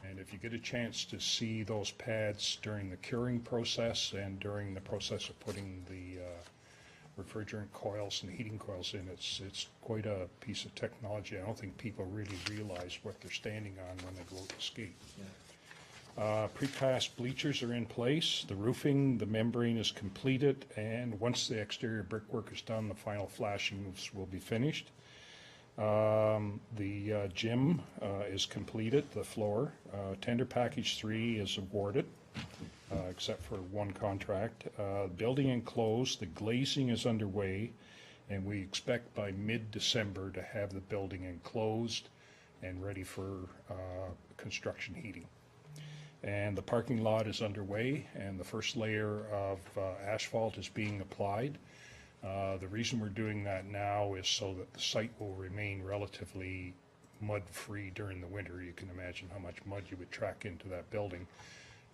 And if you get a chance to see those pads during the curing process and during the process of putting the refrigerant coils and heating coils in, it's quite a piece of technology. I don't think people really realize what they're standing on when they go out to ski. Precast bleachers are in place, the roofing, the membrane is completed, and once the exterior brickwork is done, the final flashings will be finished. The gym is completed, the floor. Tender package 3 is awarded, except for one contract. Building enclosed, the glazing is underway, and we expect by mid-December to have the building enclosed and ready for construction heating. And the parking lot is underway, and the first layer of asphalt is being applied. The reason we're doing that now is so that the site will remain relatively mud-free during the winter. You can imagine how much mud you would track into that building.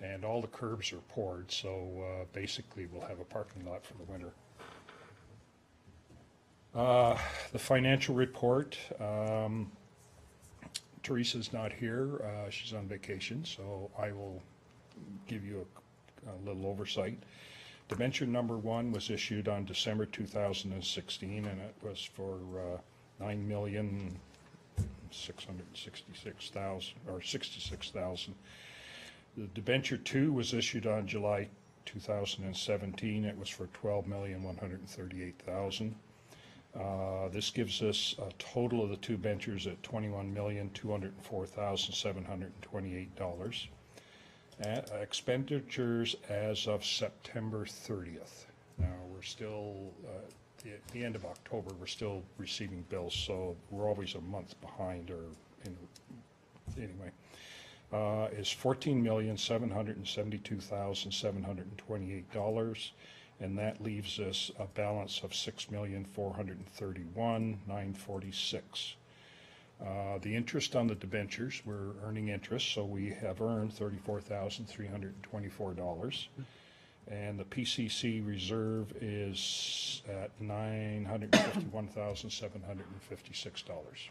And all the curbs are poured, so basically we'll have a parking lot for the winter. The financial report, Teresa's not here, she's on vacation, so I will give you a little oversight. Debenture number 1 was issued on December 2016, and it was for $9,666,000 or $66,000. The debenture 2 was issued on July 2017. It was for $12,138,000. This gives us a total of the two debentures at $21,204,728. Expenditures as of September 30th. Now, we're still, at the end of October, we're still receiving bills, so we're always a month behind, or anyway. Is $14,772,728, and that leaves us a balance of $6,431,946. The interest on the debentures, we're earning interest, so we have earned $34,324. And the PCC reserve is at $951,756.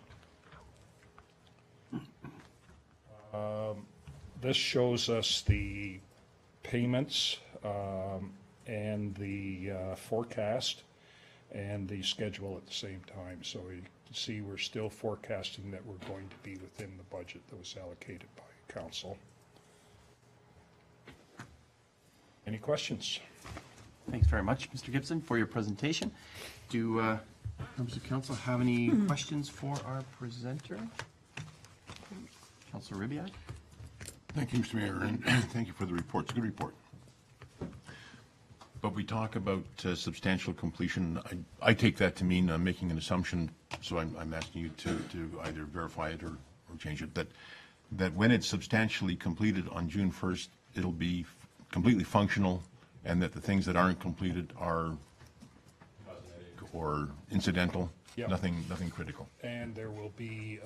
This shows us the payments and the forecast and the schedule at the same time. So you can see we're still forecasting that we're going to be within the budget that was allocated by council. Any questions? Thanks very much, Mr. Gibson, for your presentation. Do members of council have any questions for our presenter? Councilor Ribiak? Thank you, Mr. Mayor, and thank you for the report. It's a good report. But we talk about substantial completion. I take that to mean I'm making an assumption, so I'm asking you to either verify it or change it, that when it's substantially completed on June 1st, it'll be completely functional, and that the things that aren't completed are or incidental, Yep. nothing critical. And there will be,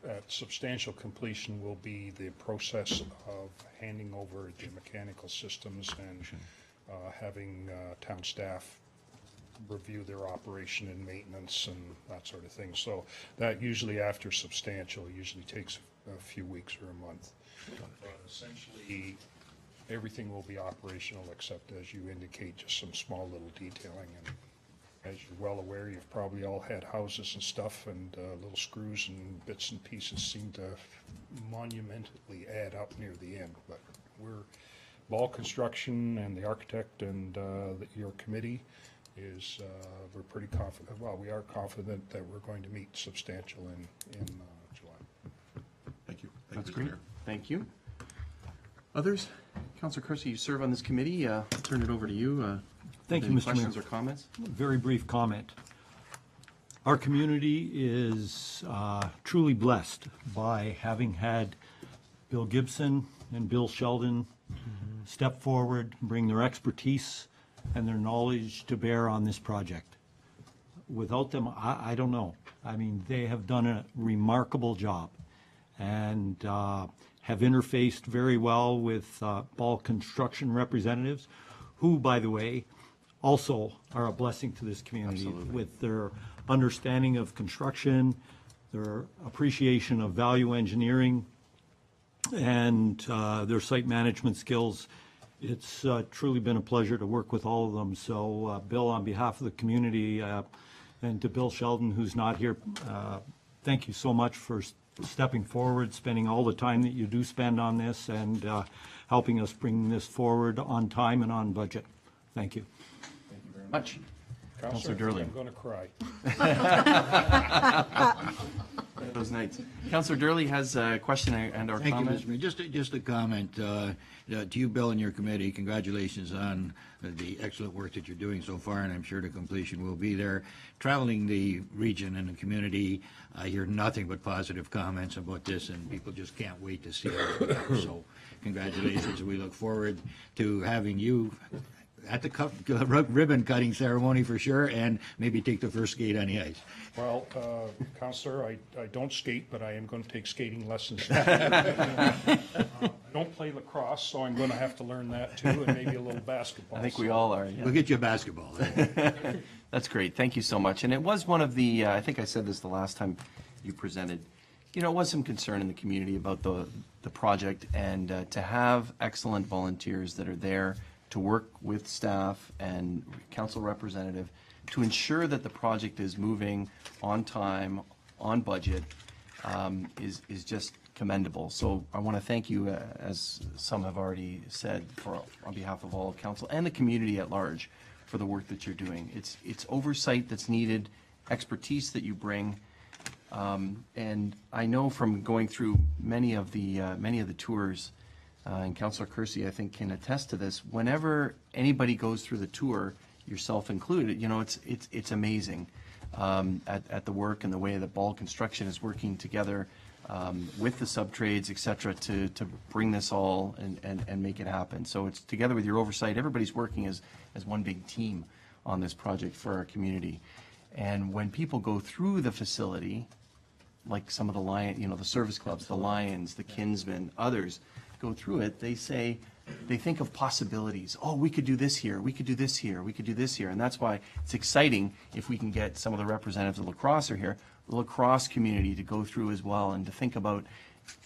at substantial completion will be the process of handing over the mechanical systems and having town staff review their operation and maintenance and that sort of thing. So that usually after substantial usually takes a few weeks or a month. But essentially, everything will be operational except, as you indicate, just some small little detailing. And as you're well aware, you've probably all had houses and stuff, and little screws and bits and pieces seem to monumentally add up near the end. But Ball Construction and the architect and your committee is, we're pretty confident, well, we are confident that we're going to meet substantial in July. Thank you. That's great. Thank you. Others? Councillor Kersey, you serve on this committee. I'll turn it over to you. Thank you, Any Mr. Mayor. questions or comments? Very brief comment. Our community is truly blessed by having had Bill Gibson and Bill Sheldon step forward, bring their expertise and their knowledge to bear on this project. Without them, I don't know. I mean, they have done a remarkable job and have interfaced very well with Ball Construction representatives, who, by the way, also are a blessing to this community. Absolutely. With their understanding of construction, their appreciation of value engineering, and their site management skills. It's truly been a pleasure to work with all of them. So, Bill, on behalf of the community, and to Bill Sheldon, who's not here, thank you so much for stepping forward, spending all the time that you do spend on this, and helping us bring this forward on time and on budget. Thank you. Thank you very much. Councillor Durley. I'm going to cry. Those nights. Councillor Durley has a question and or Thank comment. you, Mr. Mayor. Just a comment to you, Bill, and your committee. Congratulations on the excellent work that you're doing so far, and I'm sure the completion will be there. Traveling the region and the community, I hear nothing but positive comments about this, and people just can't wait to see it. So congratulations. We look forward to having you at the ribbon cutting ceremony for sure, and maybe take the first skate on the ice. Well, Councillor, I don't skate, but I am going to take skating lessons. I don't play lacrosse, so I'm going to have to learn that too, and maybe a little basketball. I think we all are. Yeah. We'll get you a basketball. That's great. Thank you so much. And it was one of the, I think I said this the last time you presented, you know, it was some concern in the community about the project, and to have excellent volunteers that are there to work with staff and council representative to ensure that the project is moving on time, on budget, is just commendable. So I want to thank you, as some have already said, on behalf of all of council and the community at large, for the work that you're doing. It's oversight that's needed, expertise that you bring, and I know from going through many of the tours, and Councillor Kersey, I think, can attest to this. Whenever anybody goes through the tour, yourself included, you know, it's amazing at the work and the way that Ball Construction is working together with the sub-trades, et cetera, to bring this all and make it happen. So it's together with your oversight, everybody's working as one big team on this project for our community. And when people go through the facility, like some of the the service clubs, the Lions, the Kinsmen, others, go through it, they think of possibilities. Oh, we could do this here, we could do this here, we could do this here. And that's why it's exciting if we can get some of the representatives of Lacrosse are here, the Lacrosse community to go through as well, and to think about,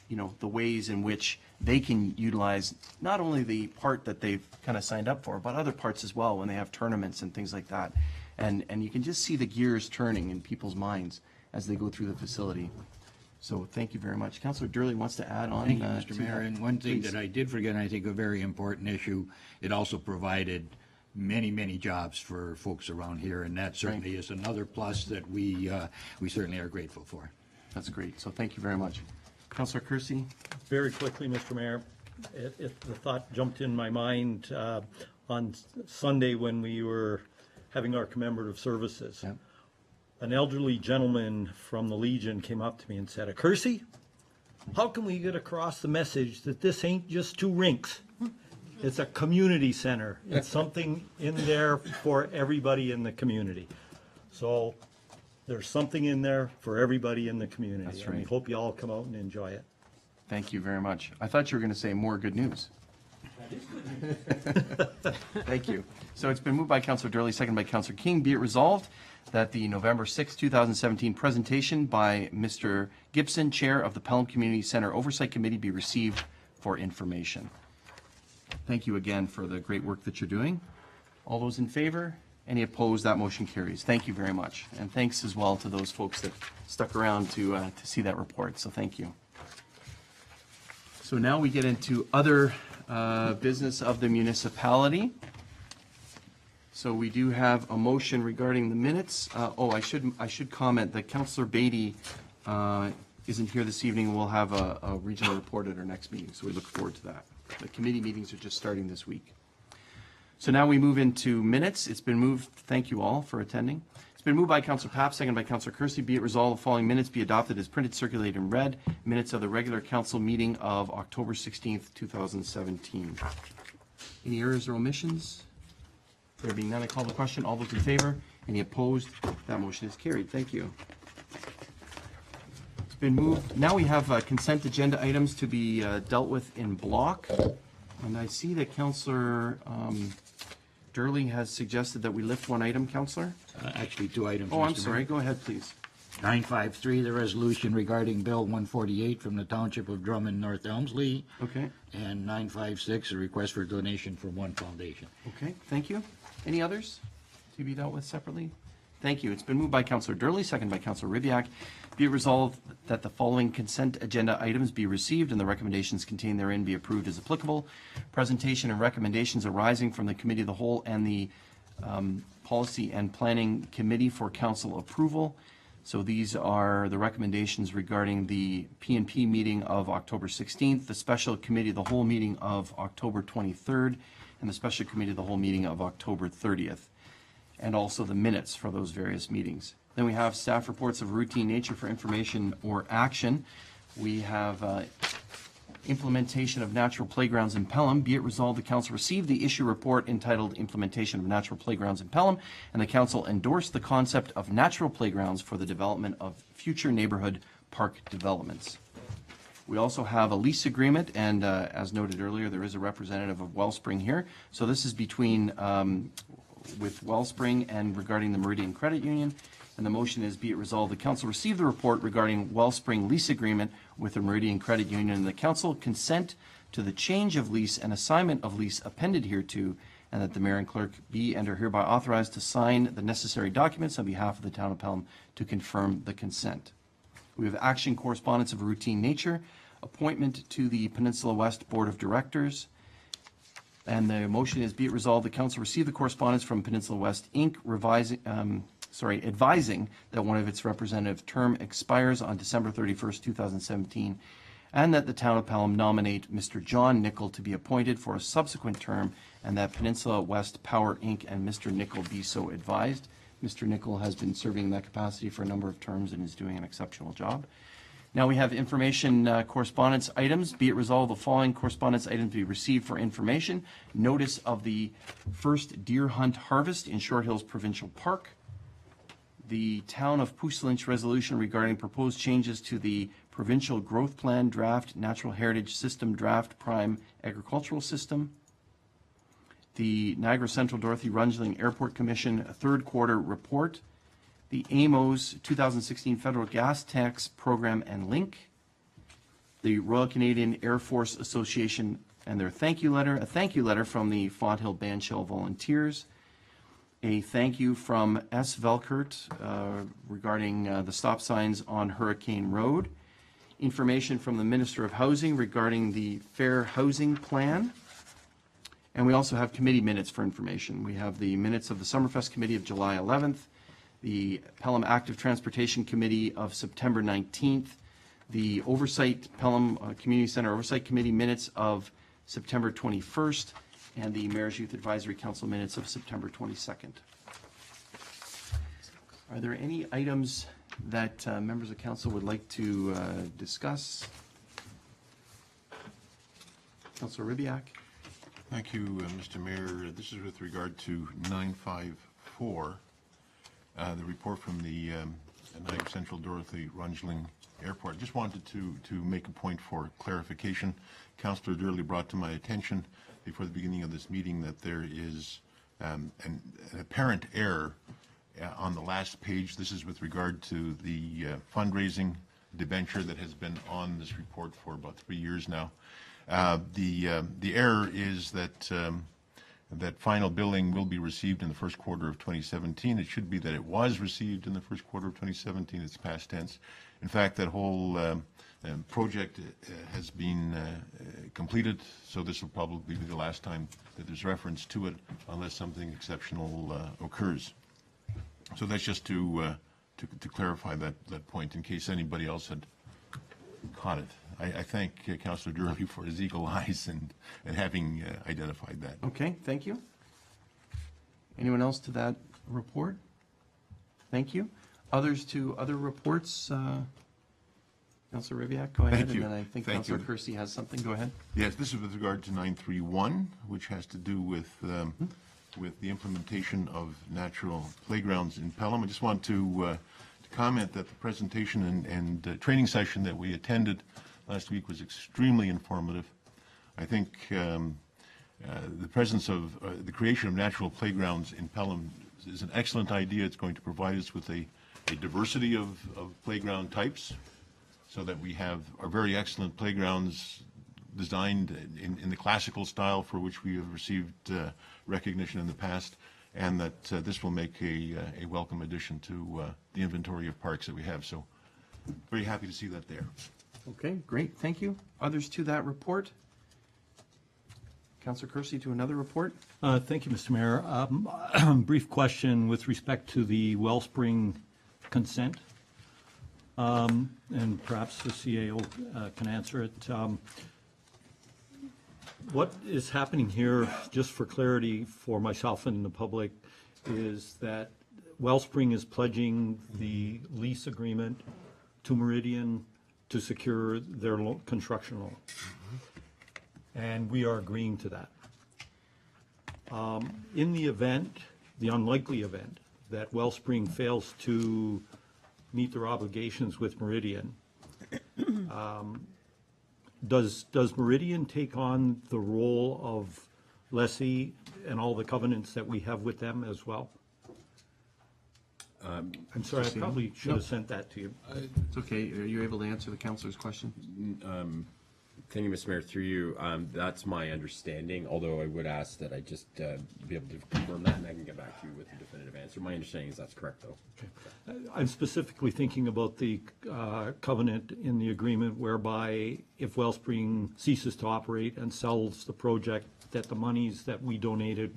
you know, the ways in which they can utilize not only the part that they've kind of signed up for, but other parts as well when they have tournaments and things like that. And you can just see the gears turning in people's minds as they go through the facility. So thank you very much. Councillor Durley wants to add on. Thank you, Mr. to Mayor. that. And one thing Please. that I did forget, and I think a very important issue, it also provided many, many jobs for folks around here, and that certainly is another plus that we certainly are grateful for. That's great. So thank you very much. Councillor Kersey? Very quickly, Mr. Mayor, the thought jumped in my mind on Sunday when we were having our commemorative services. Yep. An elderly gentleman from the Legion came up to me and said, "Kersey, how can we get across the message that this ain't just two rinks? It's a community center. It's something in there for everybody in the community." So there's something in there for everybody in the community. That's And we right. hope you all come out and enjoy it. Thank you very much. I thought you were going to say more good news. Thank you. So it's been moved by Councillor Durley, seconded by Councillor King. Be it resolved that the November 6, 2017 presentation by Mr. Gibson, Chair of the Pelham Community Center Oversight Committee, be received for information. Thank you again for the great work that you're doing. All those in favor? Any opposed? That motion carries. Thank you very much. And thanks as well to those folks that stuck around to see that report. So thank you. So now we get into other business of the municipality. So we do have a motion regarding the minutes. I should comment that Councillor Beatty isn't here this evening. We'll have a regional report at our next meeting, so we look forward to that. The committee meetings are just starting this week. So now we move into minutes. It's been moved, thank you all for attending. It's been moved by Councillor Papp, seconded by Councillor Kersey. Be it resolved, the following minutes be adopted as printed, circulated, and read. Minutes of the regular council meeting of October 16th, 2017. Any errors or omissions? There being none, I call the question. All those in favor? Any opposed? That motion is carried. Thank you. It's been moved. Now we have consent agenda items to be dealt with in block. And I see that Councillor Durley has suggested that we lift one item, Councillor? Actually, two items. Oh, I'm Mr. Mayor. sorry. Go ahead, please. 953, the resolution regarding Bill 148 from the Township of Drummond, North Elmsley. Okay. And 956, a request for donation from One Foundation. Okay, thank you. Any others to be dealt with separately? Thank you. It's been moved by Councillor Durley, seconded by Councillor Ribiak. Be it resolved that the following consent agenda items be received and the recommendations contained therein be approved as applicable. Presentation and recommendations arising from the Committee of the Whole and the Policy and Planning Committee for Council approval. So these are the recommendations regarding the P&P meeting of October 16th, the Special Committee of the Whole meeting of October 23rd, and the Special Committee of the Whole meeting of October 30th, and also the minutes for those various meetings. Then we have staff reports of routine nature for information or action. We have implementation of natural playgrounds in Pelham. Be it resolved, the council received the issue report entitled Implementation of Natural Playgrounds in Pelham, and the council endorsed the concept of natural playgrounds for the development of future neighborhood park developments. We also have a lease agreement, and as noted earlier, there is a representative of Wellspring here. So this is between with Wellspring and regarding the Meridian Credit Union. And the motion is, be it resolved, the council receive the report regarding Wellspring lease agreement with the Meridian Credit Union, and the council consent to the change of lease and assignment of lease appended hereto, and that the mayor and clerk be and are hereby authorized to sign the necessary documents on behalf of the town of Pelham to confirm the consent. We have action correspondence of a routine nature, appointment to the Peninsula West Board of Directors. And the motion is, be it resolved, the council receive the correspondence from Peninsula West Inc. Advising that one of its representative term expires on December 31st, 2017, and that the town of Pelham nominate Mr. John Nickel to be appointed for a subsequent term, and that Peninsula West Power Inc. and Mr. Nickel be so advised. Mr. Nickel has been serving in that capacity for a number of terms and is doing an exceptional job. Now we have information correspondence items. Be it resolved, the following correspondence items be received for information. Notice of the first deer hunt harvest in Short Hills Provincial Park. The Town of Puslinch resolution regarding proposed changes to the Provincial Growth Plan Draft Natural Heritage System Draft Prime Agricultural System. The Niagara Central Dorothy Rundling Airport Commission third quarter report. The AMO's 2016 Federal Gas Tax Program and Link, the Royal Canadian Air Force Association and their thank you letter, a thank you letter from the Fonthill Bandshell Volunteers, a thank you from S. Velkert regarding the stop signs on Hurricane Road, information from the Minister of Housing regarding the Fair Housing Plan, and we also have committee minutes for information. We have the minutes of the Summerfest Committee of July 11th, the Pelham Active Transportation Committee of September 19th, the Pelham Community Center Oversight Committee minutes of September 21st, and the Mayor's Youth Advisory Council minutes of September 22nd. Are there any items that members of council would like to discuss? Councilor Ribiak. Thank you, Mr. Mayor. This is with regard to 954. The report from the Niagara Central Dorothy Rundling Airport. Just wanted to make a point for clarification. Councillor Durley brought to my attention before the beginning of this meeting that there is an apparent error on the last page. This is with regard to the fundraising debenture that has been on this report for about 3 years now. The error is that that final billing will be received in the first quarter of 2017. It should be that it was received in the first quarter of 2017. It's past tense. In fact, that whole project has been completed, so this will probably be the last time that there's reference to it, unless something exceptional occurs. So that's just to clarify that point, in case anybody else had caught it. I thank Councillor Durley for his eagle eyes and having identified that. Okay, thank you. Anyone else to that report? Thank you. Others to other reports? Councillor Ribiak, go ahead. Thank you. And then I think Thank Councillor you. Kersey has something. Go ahead. Yes, this is with regard to 931, which has to do with the implementation of natural playgrounds in Pelham. I just want to comment that the presentation and training session that we attended last week was extremely informative. I think the presence of the creation of natural playgrounds in Pelham is an excellent idea. It's going to provide us with a diversity of playground types, so that we have our very excellent playgrounds designed in the classical style for which we have received recognition in the past, and that this will make a welcome addition to the inventory of parks that we have. So very happy to see that there. Okay, great. Thank you. Others to that report? Councillor Kersey to another report? Thank you, Mr. Mayor. Brief question with respect to the Wellspring consent, and perhaps the CAO can answer it. What is happening here, just for clarity for myself and the public, is that Wellspring is pledging the lease agreement to Meridian to secure their construction loan. And we are agreeing to that. In the event, the unlikely event, that Wellspring fails to meet their obligations with Meridian, does Meridian take on the role of lessee and all the covenants that we have with them as well? I'm sorry, I probably should have sent that to you. It's okay. Are you able to answer the councillor's question? Thank you, Mr. Mayor. Through you, that's my understanding, although I would ask that I just be able to confirm that, and I can get back to you with a definitive answer. My understanding is that's correct, though. Okay. I'm specifically thinking about the covenant in the agreement whereby if Wellspring ceases to operate and sells the project, that the monies that we donated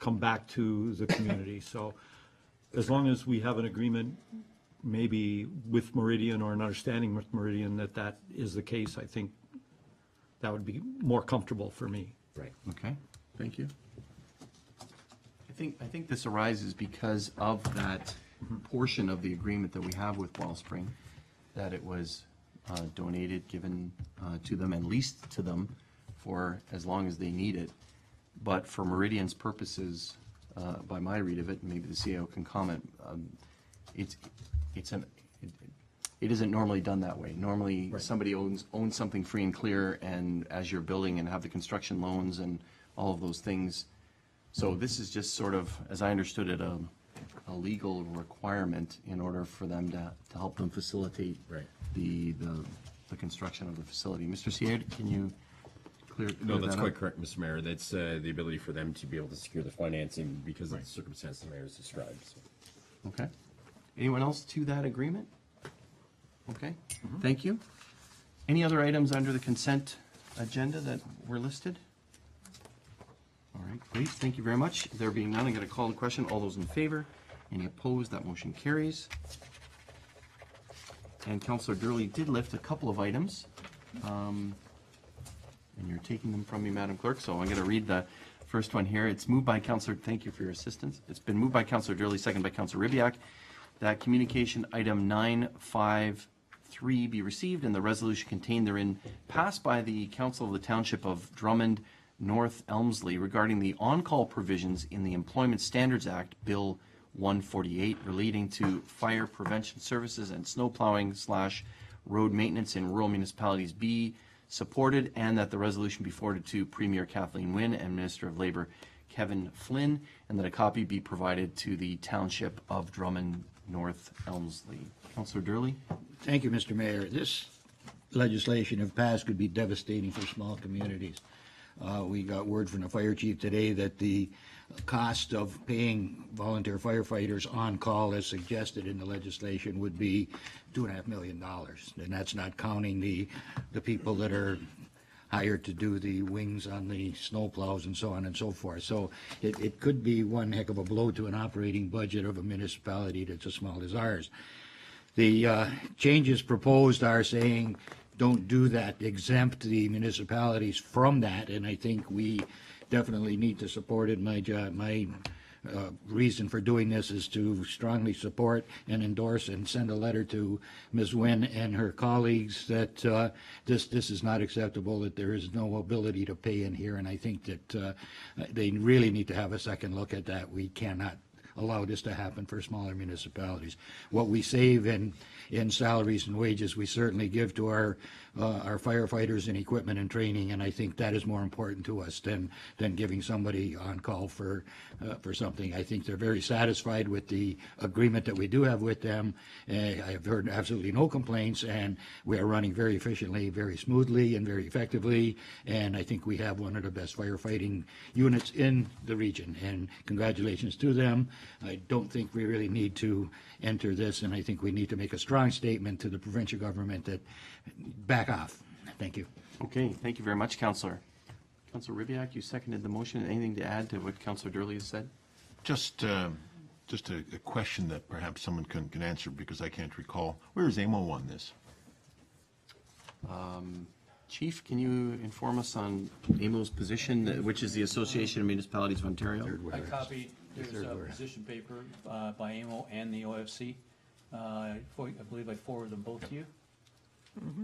come back to the community. So as long as we have an agreement, maybe with Meridian or an understanding with Meridian that that is the case, I think that would be more comfortable for me. Right. Okay, thank you. I think this arises because of that portion of the agreement that we have with Wellspring, that it was donated, given to them and leased to them for as long as they need it. But for Meridian's purposes, by my read of it, and maybe the CEO can comment, it isn't normally done that way. Normally, somebody owns something free and clear, and as you're building and have the construction loans and all of those things. So this is just sort of, as I understood it, a legal requirement in order for them to help them facilitate the construction of the facility. Mr. Sier, can you clear No, that's that quite up? correct, Mr. Mayor. That's the ability for them to be able to secure the financing because of the circumstances the mayor has described. So. Okay. Anyone else to that agreement? Okay, thank you. Any other items under the consent agenda that were listed? All right, great, thank you very much. There being none, I'm going to call the question. All those in favor? Any opposed? That motion carries. And Councillor Durley did lift a couple of items, and you're taking them from me, Madam Clerk, so I'm going to read the first one here. It's moved by Councillor, thank you for your assistance. It's been moved by Councillor Durley, second by Councillor Ribiak, that communication item 953 be received and the resolution contained therein passed by the Council of the Township of Drummond North Elmsley regarding the on-call provisions in the Employment Standards Act, Bill 148, relating to fire prevention services and snow plowing / road maintenance in rural municipalities be supported, and that the resolution be forwarded to Premier Kathleen Wynne and Minister of Labour Kevin Flynn, and that a copy be provided to the Township of Drummond North Elmsley. Councillor Durley? Thank you, Mr. Mayor. This legislation, if passed, could be devastating for small communities. We got word from the fire chief today that the cost of paying volunteer firefighters on call, as suggested in the legislation, would be $2.5 million. And that's not counting the people that are hired to do the wings on the snow plows and so on and so forth. So it could be one heck of a blow to an operating budget of a municipality that's as small as ours. The changes proposed are saying don't do that, exempt the municipalities from that, and I think we definitely need to support it. My reason for doing this is to strongly support and endorse and send a letter to Ms. Nguyen and her colleagues that this is not acceptable, that there is no ability to pay in here, and I think that they really need to have a second look at that. We cannot allow this to happen for smaller municipalities. What we save in salaries and wages, we certainly give to our firefighters in equipment and training, and I think that is more important to us than giving somebody on call for something. I think they're very satisfied with the agreement that we do have with them. I have heard absolutely no complaints, and we are running very efficiently, very smoothly, and very effectively, and I think we have one of the best firefighting units in the region, and congratulations to them. I don't think we really need to enter this, and I think we need to make a strong statement to the provincial government that back off. Thank you. Okay, thank you very much, Councillor. Councillor Ribbiak, you seconded the motion. Anything to add to what Councillor Durley has said? Just a question that perhaps someone can answer, because I can't recall. Where is AMO on this? Chief, can you inform us on AMO's position, which is the Association of Municipalities of Ontario? I copied, there's a position paper by AMO and the OFC. I believe I forwarded them both to you.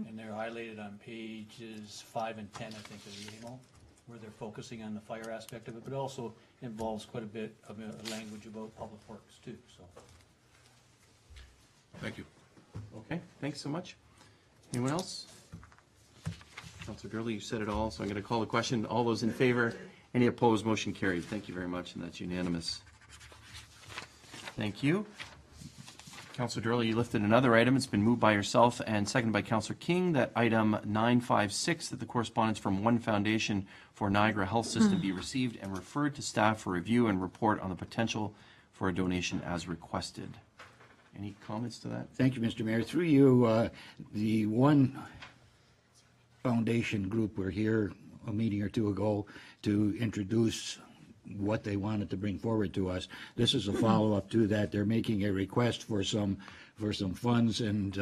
And they're highlighted on pages 5 and 10, I think, of the AMO, where they're focusing on the fire aspect of it, but also involves quite a bit of language about public works too. So. Thank you. Okay, thanks so much. Anyone else? Councillor Durley, you said it all, so I'm going to call the question. All those in favor? Any opposed? Motion carried. Thank you very much, and that's unanimous. Thank you. Councillor Durley, you lifted another item. It's been moved by yourself and seconded by Councillor King that item 956, that the correspondence from One Foundation for Niagara Health System be received and referred to staff for review and report on the potential for a donation as requested. Any comments to that? Thank you, Mr. Mayor. Through you, the One Foundation group were here a meeting or two ago to introduce what they wanted to bring forward to us. This is a follow-up to that. They're making a request for some funds, and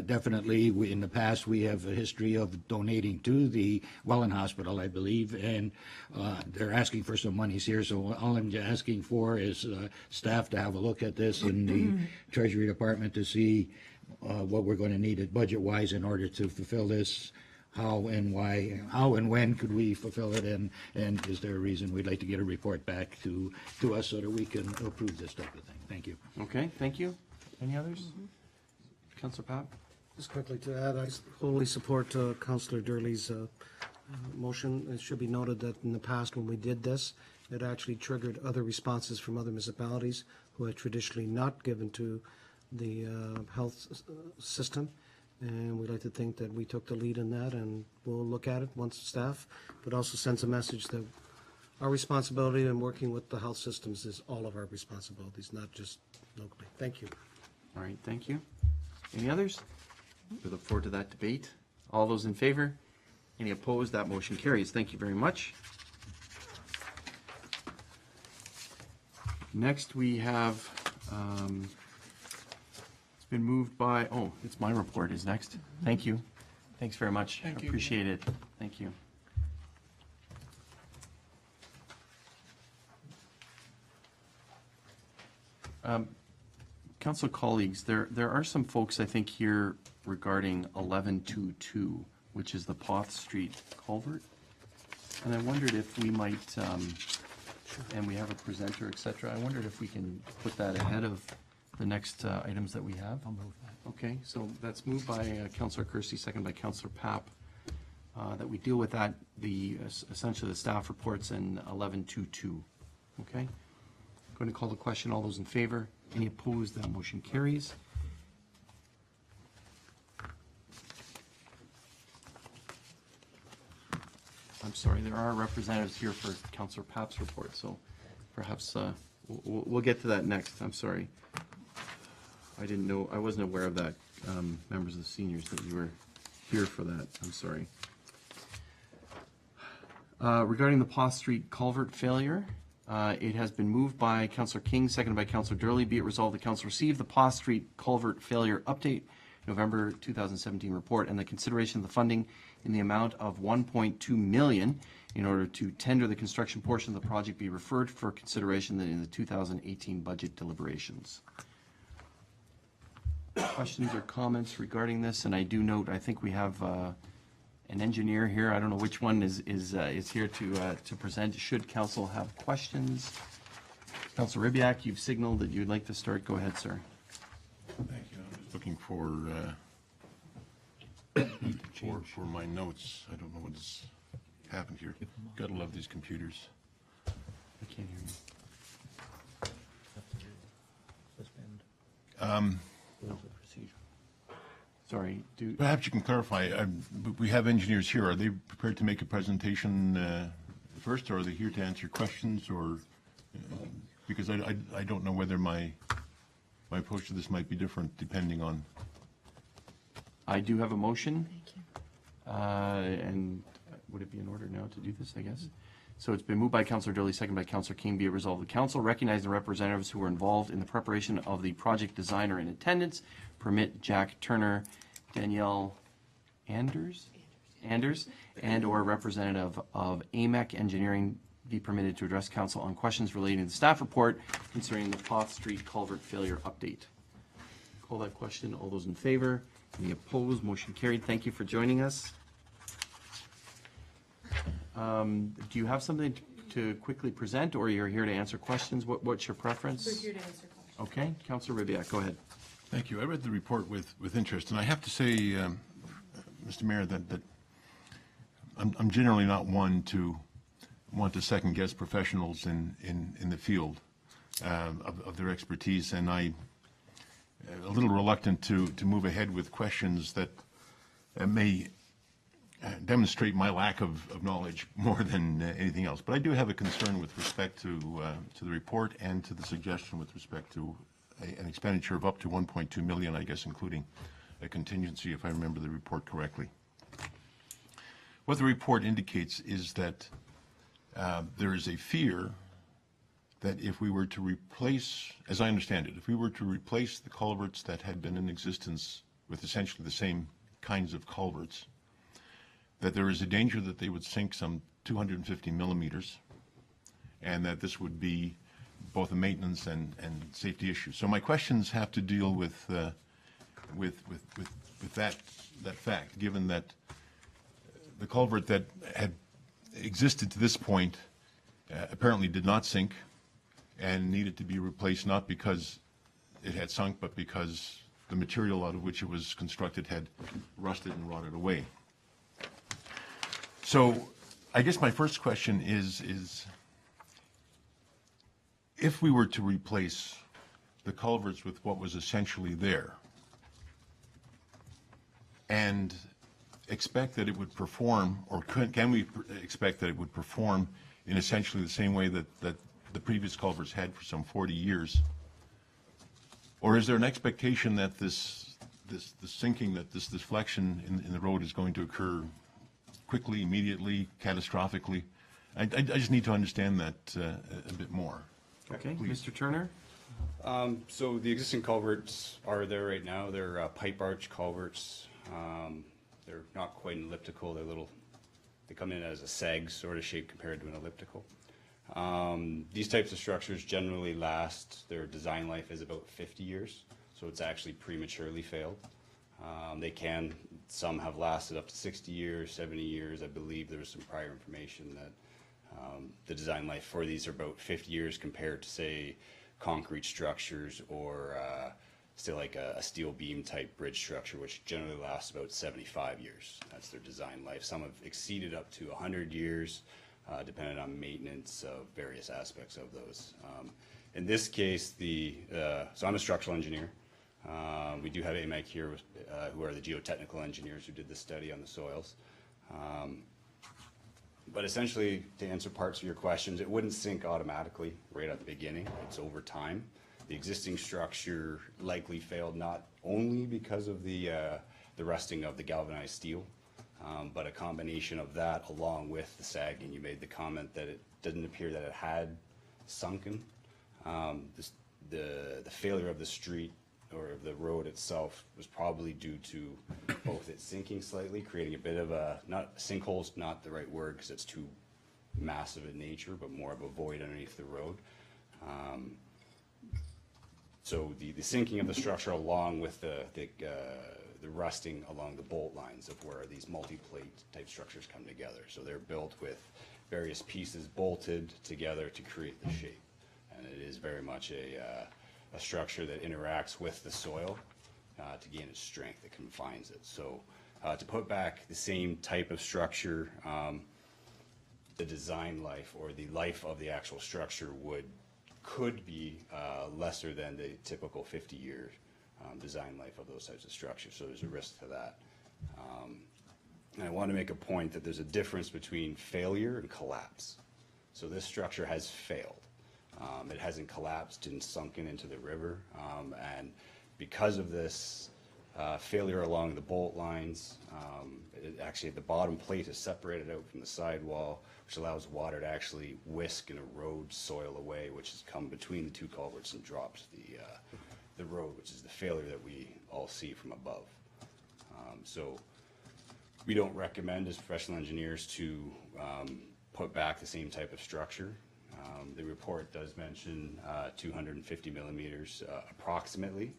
definitely in the past we have a history of donating to the Welland Hospital, I believe, and they're asking for some monies here. So all I'm asking for is staff to have a look at this in the Treasury Department to see what we're going to need it budget-wise in order to fulfill this. How and when could we fulfill it, and is there a reason? We'd like to get a report back to us so that we can approve this type of thing. Thank you. Okay, thank you. Any others? Councillor Papp? Just quickly to add, I wholly support Councillor Durley's motion. It should be noted that in the past when we did this, it actually triggered other responses from other municipalities who had traditionally not given to the health system. And we'd like to think that we took the lead in that, and we'll look at it once staff, but also sends a message that our responsibility in working with the health systems is all of our responsibilities, not just locally. Thank you. All right, thank you. Any others? We look forward to that debate. All those in favor? Any opposed? That motion carries. Thank you very much. Next, we have been moved by, oh, it's my report is next. Thank you. Thanks very much. Thank you. Appreciate it. Thank you. Council colleagues, there are some folks I think here regarding 1122, which is the Poth Street culvert. And I wondered if we might, and we have a presenter, et cetera, I wondered if we can put that ahead of the next items that we have. I'll move that. Okay, so that's moved by Councillor Kersey, second by Councillor Papp, that we deal with that, essentially the staff reports in 1122. Okay? Going to call the question. All those in favor? Any opposed? That motion carries. I'm sorry, there are representatives here for Councillor Papp's report, so perhaps we'll get to that next. I'm sorry. I didn't know, I wasn't aware of that, members of the seniors, that you were here for that. I'm sorry. Regarding the Paw Street culvert failure, it has been moved by Councillor King, seconded by Councillor Durley. Be it resolved, the Council receive the Paw Street culvert failure update, November 2017 report, and the consideration of the funding in the amount of $1.2 million in order to tender the construction portion of the project be referred for consideration in the 2018 budget deliberations. Questions or comments regarding this? And I do note, I think we have an engineer here. I don't know which one is here to present. Should council have questions? Councilor Ribbiak, you've signaled that you'd like to start. Go ahead, sir. Thank you. I'm just looking for my notes. I don't know what's happened here. Gotta love these computers. I can't hear you. Sorry. Perhaps you can clarify. We have engineers here. Are they prepared to make a presentation first, or are they here to answer questions, or because I don't know whether my approach to this might be different depending on. I do have a motion. Thank you. And would it be in order now to do this, I guess? So it's been moved by Councillor Durley, second by Councillor King. Be it resolved, the council recognize the representatives who were involved in the preparation of the project designer in attendance. Permit Jack Turner, Danielle Anders, and or representative of AMEC Engineering be permitted to address council on questions relating to the staff report concerning the Paw Street culvert failure update. Call that question. All those in favor? Any opposed? Motion carried. Thank you for joining us. Do you have something to quickly present, or you're here to answer questions? What's your preference? We're here to answer questions. Okay, Councillor Ribbiak, go ahead. Thank you. I read the report with interest, and I have to say, Mr. Mayor, that I'm generally not one to want to second guess professionals in the field of their expertise, and I'm a little reluctant to move ahead with questions that may demonstrate my lack of knowledge more than anything else. But I do have a concern with respect to the report and to the suggestion with respect to an expenditure of up to 1.2 million, I guess, including a contingency, if I remember the report correctly. What the report indicates is that there is a fear that if we were to replace, as I understand it, if we were to replace the culverts that had been in existence with essentially the same kinds of culverts, that there is a danger that they would sink some 250 millimeters, and that this would be both a maintenance and safety issue. So my questions have to deal with that fact, given that the culvert that had existed to this point apparently did not sink and needed to be replaced, not because it had sunk, but because the material out of which it was constructed had rusted and rotted away. So I guess my first question is if we were to replace the culverts with what was essentially there and expect that it would perform, or can we expect that it would perform in essentially the same way that the previous culverts had for some 40 years? Or is there an expectation that this sinking, that this deflection in the road is going to occur quickly, immediately, catastrophically? I just need to understand that a bit more. Okay, Mr. Turner? So the existing culverts are there right now. They're pipe arch culverts. They're not quite an elliptical. They come in as a sag sort of shape compared to an elliptical. These types of structures generally last, their design life is about 50 years, so it's actually prematurely failed. Some have lasted up to 60 years, 70 years. I believe there was some prior information that the design life for these are about 50 years compared to, say, concrete structures or still like a steel beam type bridge structure, which generally lasts about 75 years. That's their design life. Some have exceeded up to 100 years, depending on maintenance of various aspects of those. In this case, so I'm a structural engineer. We do have AMEC here, who are the geotechnical engineers who did the study on the soils. But essentially, to answer parts of your questions, it wouldn't sink automatically right at the beginning. It's over time. The existing structure likely failed not only because of the rusting of the galvanized steel, but a combination of that along with the sagging. You made the comment that it didn't appear that it had sunken. The failure of the street or of the road itself was probably due to both it sinking slightly, creating a bit of a, not sinkhole's not the right word because it's too massive in nature, but more of a void underneath the road. So the sinking of the structure along with the rusting along the bolt lines of where these multi-plate type structures come together. So they're built with various pieces bolted together to create the shape. And it is very much a structure that interacts with the soil to gain its strength. It confines it. So to put back the same type of structure, the design life or the life of the actual structure could be lesser than the typical 50-year design life of those types of structures. So there's a risk to that. And I want to make a point that there's a difference between failure and collapse. So this structure has failed. It hasn't collapsed and sunken into the river. And because of this failure along the bolt lines, actually the bottom plate is separated out from the sidewall, which allows water to actually whisk and erode soil away, which has come between the two culverts and dropped the road, which is the failure that we all see from above. So we don't recommend as professional engineers to put back the same type of structure. The report does mention 250 millimeters approximately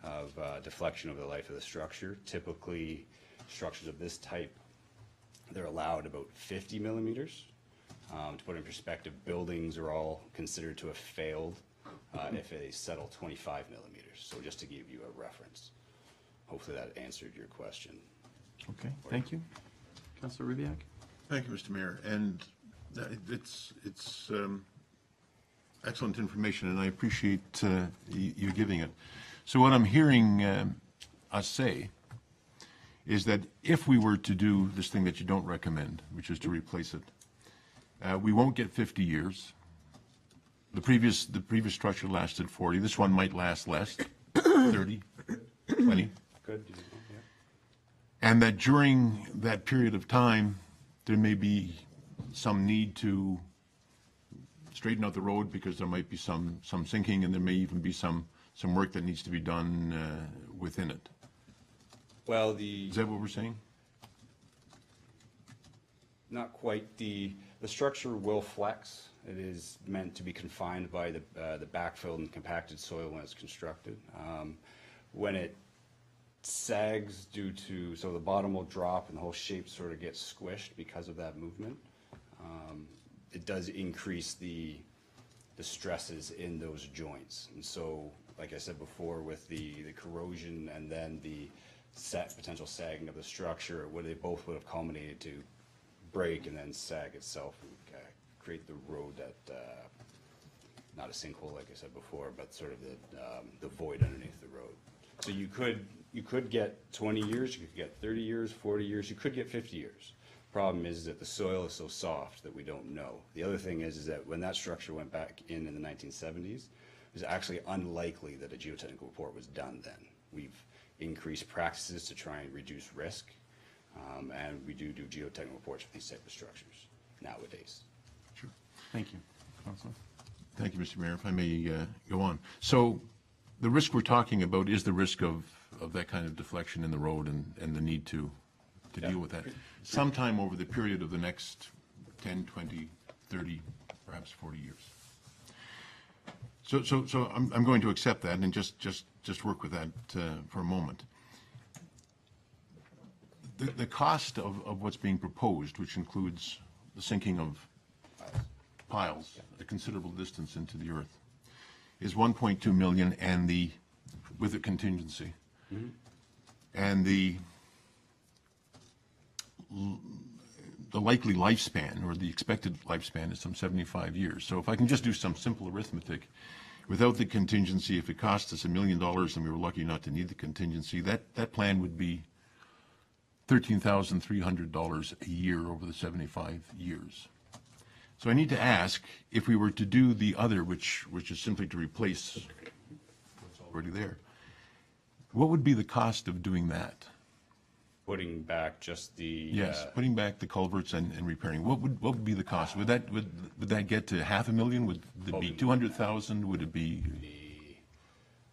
of deflection over the life of the structure. Typically, structures of this type, they're allowed about 50 millimeters. To put in perspective, buildings are all considered to have failed if they settle 25 millimeters. So just to give you a reference. Hopefully that answered your question. Okay, thank you. Councilor Rybak? Thank you, Mr. Mayor. And it's excellent information, and I appreciate you giving it. So what I'm hearing us say is that if we were to do this thing that you don't recommend, which is to replace it, we won't get 50 years. The previous structure lasted 40. This one might last less, 30, 20. Good. Yeah. And that during that period of time, there may be some need to straighten out the road because there might be some sinking, and there may even be some work that needs to be done within it. Well, is that what we're saying? Not quite. The structure will flex. It is meant to be confined by the backfilled and compacted soil when it's constructed. When it sags so the bottom will drop and the whole shape sort of gets squished because of that movement. It does increase the stresses in those joints. And so, like I said before, with the corrosion and then the potential sagging of the structure, where they both would have culminated to break and then sag itself and create the road that, not a sinkhole like I said before, but sort of the void underneath the road. So you could get 20 years, you could get 30 years, 40 years, you could get 50 years. Problem is that the soil is so soft that we don't know. The other thing is that when that structure went back in the 1970s, it was actually unlikely that a geotechnical report was done then. We've increased practices to try and reduce risk, and we do geotechnical reports for these type of structures nowadays. Sure. Thank you. Councilor? Thank you, Mr. Mayor. If I may go on. So the risk we're talking about is the risk of that kind of deflection in the road and the need to deal with that sometime over the period of the next 10, 20, 30, perhaps 40 years. So I'm going to accept that and just work with that for a moment. The cost of what's being proposed, which includes the sinking of piles a considerable distance into the earth, is 1.2 million, and with a contingency. Mm-hmm. And the likely lifespan, or the expected lifespan, is some 75 years. So if I can just do some simple arithmetic, without the contingency, if it cost us $1 million and we were lucky not to need the contingency, that plan would be $13,300 a year over the 75 years. So I need to ask, if we were to do the other, which is simply to replace what's already there, what would be the cost of doing that? Putting back just the. Yes, putting back the culverts and repairing. What would be the cost? Would that get to $500,000? Would it be 200,000? Would it be?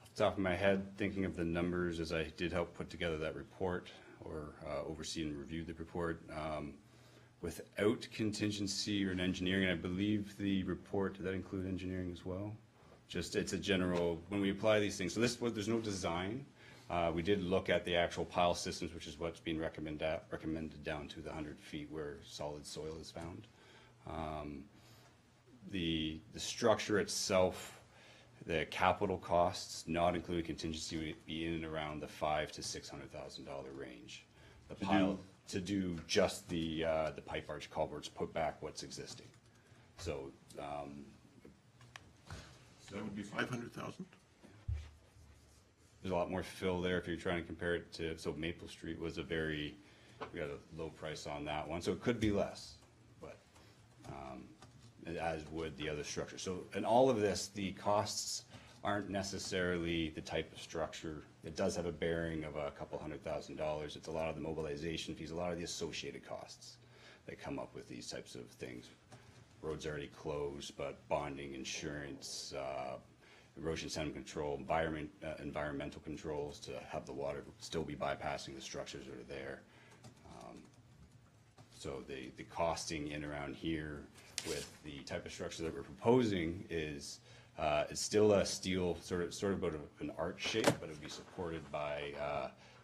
Off the top of my head, thinking of the numbers as I did help put together that report or oversee and review the report. Without contingency or an engineering, I believe the report, did that include engineering as well? Just, it's a general, when we apply these things, so there's no design. We did look at the actual pile systems, which is what's being recommended down to the 100 feet where solid soil is found. The structure itself, the capital costs, not including contingency, would be in and around the $500,000 to $600,000 range. The pile to do just the pipe arch culverts, put back what's existing. So that would be 500,000. There's a lot more fill there if you're trying to compare it to. So Maple Street was we got a low price on that one, so it could be less, but as would the other structure. So in all of this, the costs aren't necessarily the type of structure. It does have a bearing of a couple $100,000. It's a lot of the mobilization fees, a lot of the associated costs that come up with these types of things. Roads already closed, but bonding, insurance, erosion sediment control, environmental controls to have the water still be bypassing the structures that are there. So the costing in around here with the type of structure that we're proposing is it's still a steel, sort of about an arch shape, but it would be supported by,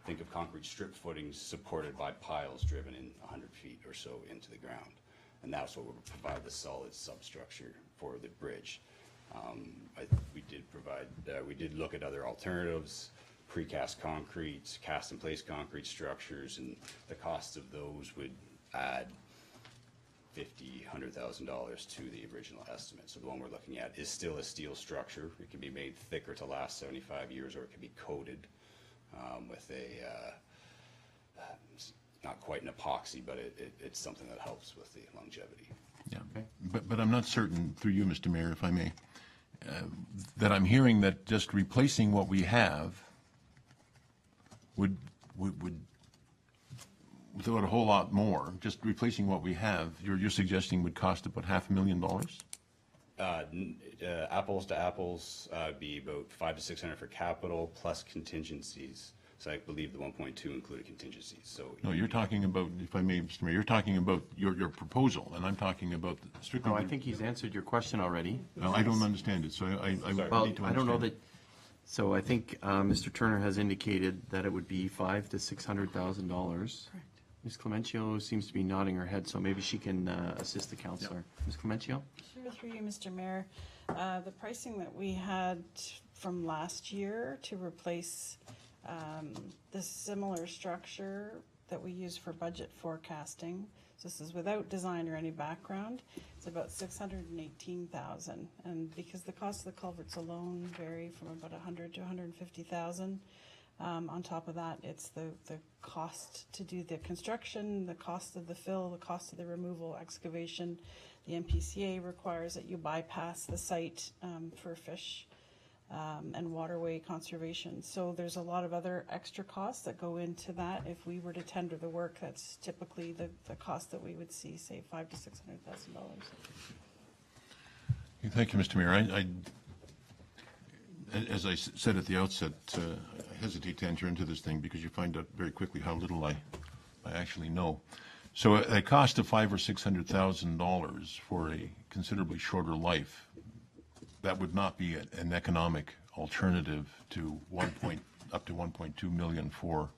think of concrete strip footings supported by piles driven in 100 feet or so into the ground. And that's what would provide the solid substructure for the bridge. We did look at other alternatives, precast concrete, cast in place concrete structures, and the cost of those would add $50,000, $100,000 to the original estimate. So the one we're looking at is still a steel structure. It can be made thicker to last 75 years, or it can be coated with not quite an epoxy, but it's something that helps with the longevity. Yeah, but I'm not certain, through you, Mr. Mayor, if I may, that I'm hearing that just replacing what we have would without a whole lot more, just replacing what we have, you're suggesting would cost about $500,000? Apples to apples, be about $500 to $600 for capital plus contingencies. So I believe the 1.2 included contingencies. So no, you're talking about, if I may, Mr. Mayor, you're talking about your proposal, and I'm talking about strictly. No, I think he's answered your question already. Well, I don't understand it, so I need to understand. I don't know that. So I think Mr. Turner has indicated that it would be $500,000 to $600,000. Correct. Ms. Clemencio seems to be nodding her head, so maybe she can assist the councillor. Ms. Clemencio? Sure, through you, Mr. Mayor. The pricing that we had from last year to replace the similar structure that we use for budget forecasting, so this is without design or any background, it's about $618,000. And because the cost of the culverts alone vary from about $100,000 to $150,000, on top of that, it's the cost to do the construction, the cost of the fill, the cost of the removal, excavation. The MPCA requires that you bypass the site for fish and waterway conservation. So there's a lot of other extra costs that go into that. If we were to tender the work, that's typically the cost that we would see, say $500,000 to $600,000. Thank you, Mr. Mayor. As I said at the outset, I hesitate to enter into this thing because you find out very quickly how little I actually know. So a cost of $500,000 or $600,000 for a considerably shorter life, that would not be an economic alternative to up to 1.2 million for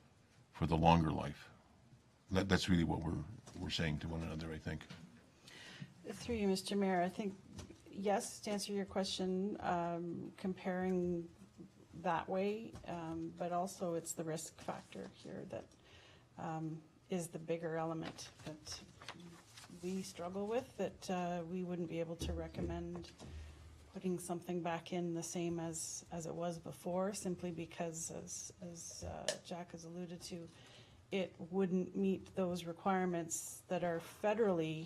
the longer life. That's really what we're saying to one another, I think. Through you, Mr. Mayor, I think, yes, to answer your question, comparing that way, but also it's the risk factor here that is the bigger element that we struggle with, that we wouldn't be able to recommend putting something back in the same as it was before, simply because, as Jack has alluded to, it wouldn't meet those requirements that are federally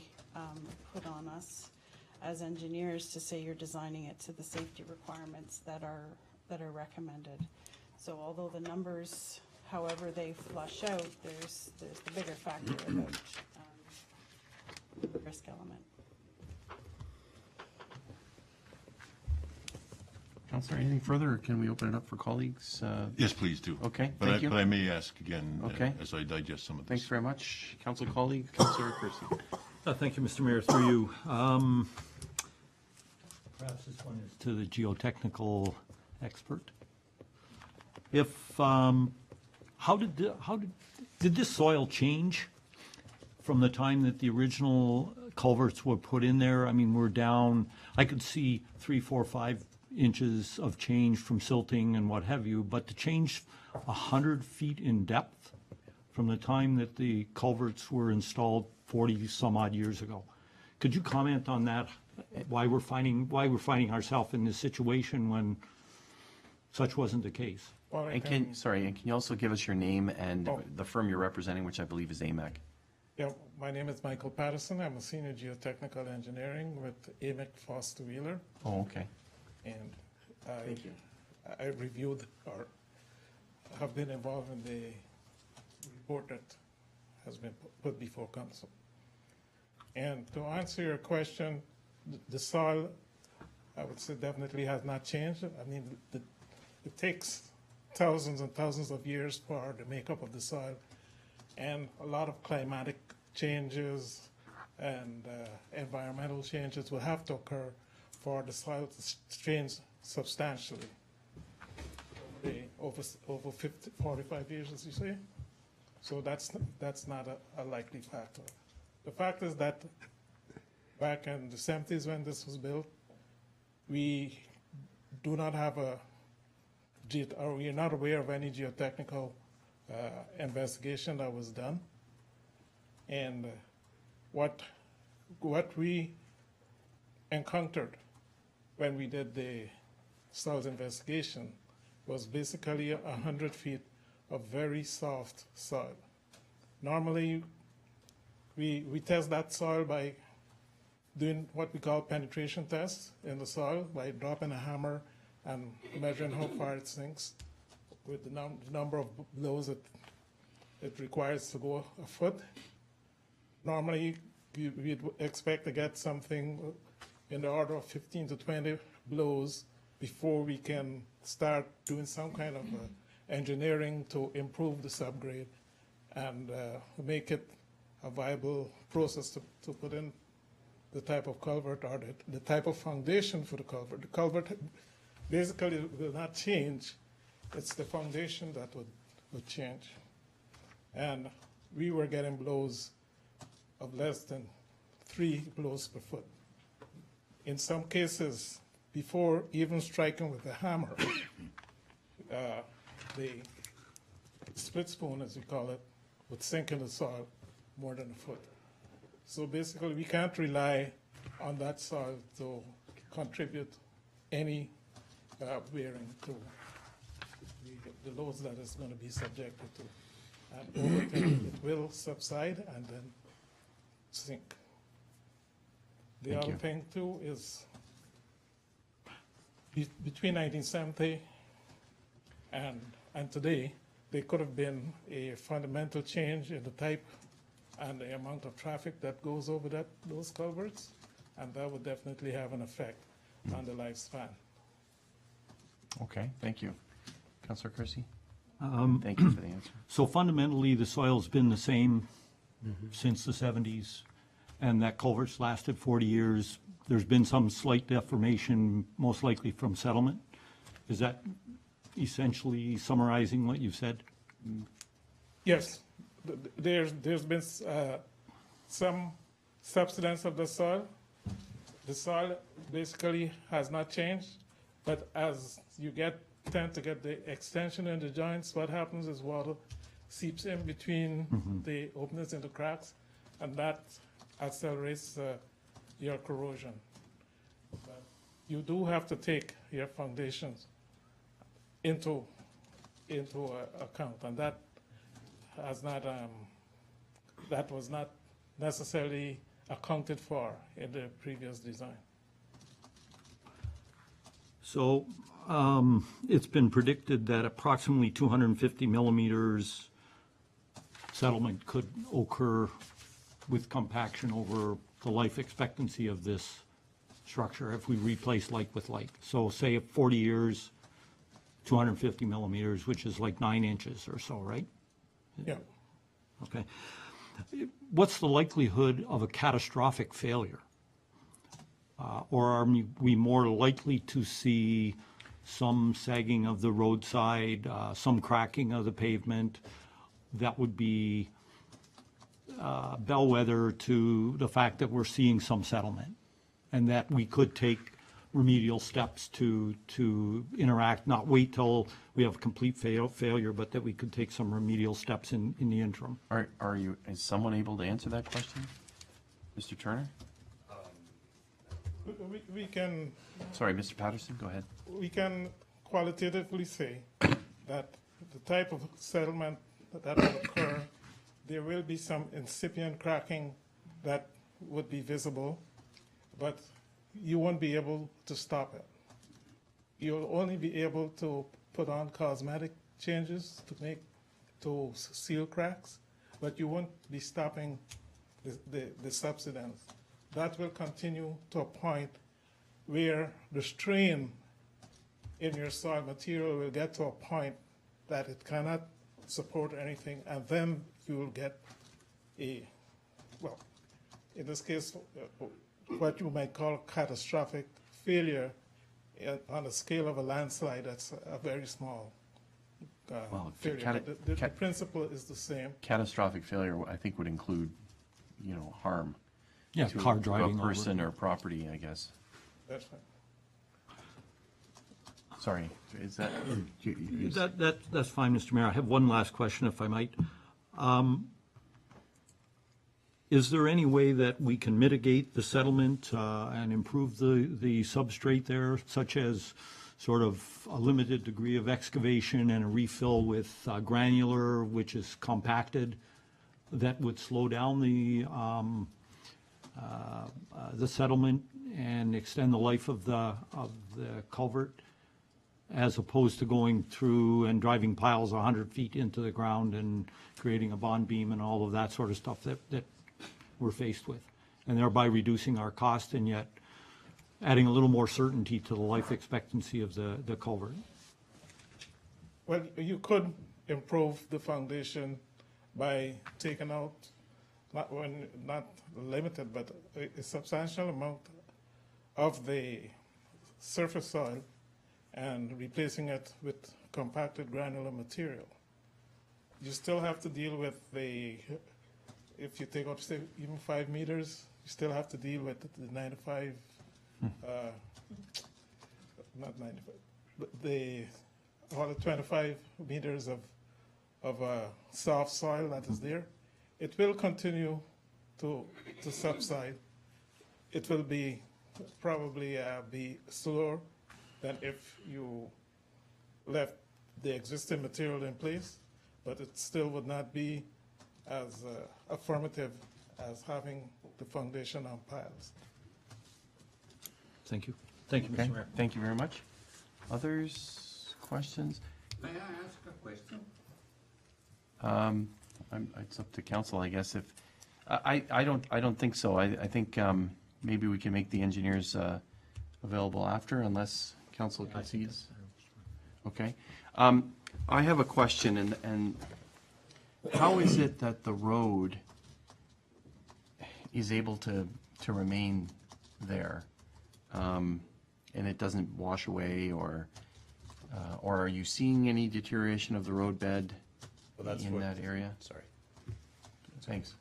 put on us as engineers to say you're designing it to the safety requirements that are recommended. So although the numbers, however they flush out, there's the bigger factor about the risk element. Counselor, anything further, or can we open it up for colleagues? Yes, please do. Okay, But thank you. But I may ask again Okay. as I digest some of this. Thanks very much. Council colleague, Councilor Kersey. Thank you, Mr. Mayor, through you. Perhaps this one is to the geotechnical expert. Did this soil change from the time that the original culverts were put in there? I mean, we're down, I could see 3, 4, 5 inches of change from silting and what have you, but to change 100 feet in depth from the time that the culverts were installed 40 some odd years ago. Could you comment on that? Why we're finding ourselves in this situation when such wasn't the case? Well, And can you also give us your name and the firm you're representing, which I believe is AMEC? Yeah, my name is Michael Patterson. I'm a senior geotechnical engineering with AMEC Foster Wheeler. Oh, okay. And Thank you. I reviewed or have been involved in the report that has been put before council. And to answer your question, the soil, I would say, definitely has not changed. I mean, it takes thousands and thousands of years for the makeup of the soil, and a lot of climatic changes and environmental changes will have to occur for the soil to change substantially over 45 years, as you say. So that's not a likely factor. The fact is that back in the 70s when this was built, we do not have we are not aware of any geotechnical investigation that was done. And what we encountered when we did the soils investigation was basically 100 feet of very soft soil. Normally, we test that soil by doing what we call penetration tests in the soil by dropping a hammer and measuring how far it sinks with the number of blows it requires to go a foot. Normally, we'd expect to get something in the order of 15 to 20 blows before we can start doing some kind of engineering to improve the subgrade and make it a viable process to put in the type of culvert or the type of foundation for the culvert. The culvert basically will not change. It's the foundation that would change. And we were getting blows of less than 3 blows per foot. In some cases, before even striking with a hammer, the split spoon, as we call it, would sink in the soil more than a foot. So basically, we can't rely on that soil to contribute any bearing to the loads that it's going to be subjected to. And over time, it will subside and then sink. The other thing, too, is between 1970 and today, there could have been a fundamental change in the type and the amount of traffic that goes over those culverts, and that would definitely have an effect on the lifespan. Okay, thank you. Councilor Kersey? Thank you for the answer. So fundamentally, the soil's been the same since the 70s, and that culvert's lasted 40 years. There's been some slight deformation, most likely from settlement. Is that essentially summarizing what you've said? Yes, there's been some subsidence of the soil. The soil basically has not changed, but as you tend to get the extension in the joints, what happens is water seeps in between the openings in the cracks, and that accelerates your corrosion. But you do have to take your foundations into account, and that has not, that was not necessarily accounted for in the previous design. So it's been predicted that approximately 250 millimeters settlement could occur with compaction over the life expectancy of this structure if we replace like with like. So say at 40 years, 250 millimeters, which is like 9 inches or so, right? Yeah. Okay. What's the likelihood of a catastrophic failure? Or are we more likely to see some sagging of the roadside, some cracking of the pavement that would be bellwether to the fact that we're seeing some settlement and that we could take remedial steps to interact, not wait till we have complete failure, but that we could take some remedial steps in the interim? Is someone able to answer that question? Mr. Turner? We can. Sorry, Mr. Patterson, go ahead. We can qualitatively say that the type of settlement that will occur, there will be some incipient cracking that would be visible, but you won't be able to stop it. You'll only be able to put on cosmetic changes to seal cracks, but you won't be stopping the subsidence. That will continue to a point where the strain in your soil material will get to a point that it cannot support anything, and then you will get well, in this case, what you might call catastrophic failure on the scale of a landslide. That's a very small failure. The principle is the same. Catastrophic failure, I think, would include, harm. Yeah, to car driving a person over. or property, I guess. That's right. Sorry, is that? That's fine, Mr. Mayor. I have one last question, if I might. Is there any way that we can mitigate the settlement and improve the substrate there, such as sort of a limited degree of excavation and a refill with granular, which is compacted, that would slow down the settlement and extend the life of the culvert, as opposed to going through and driving piles 100 feet into the ground and creating a bond beam and all of that sort of stuff that we're faced with, and thereby reducing our cost and yet adding a little more certainty to the life expectancy of the culvert? Well, you could improve the foundation by taking out, not limited, but a substantial amount of the surface soil and replacing it with compacted granular material. You still have to deal with if you take out, say, even 5 meters, you still have to deal with the 95, not 95, but all the 25 meters of soft soil that is there. It will continue to subside. It will probably be slower than if you left the existing material in place, but it still would not be as affirmative as having the foundation on piles. Thank you. Thank you, Mr. Mayor. Thank you very much. Others, questions? May I ask a question? It's up to council, I guess. If I don't think so. I think maybe we can make the engineers available after, unless council concedes. Okay. I have a question, and how is it that the road is able to remain there, and it doesn't wash away, or are you seeing any deterioration of the roadbed in that area? Sorry. Thanks.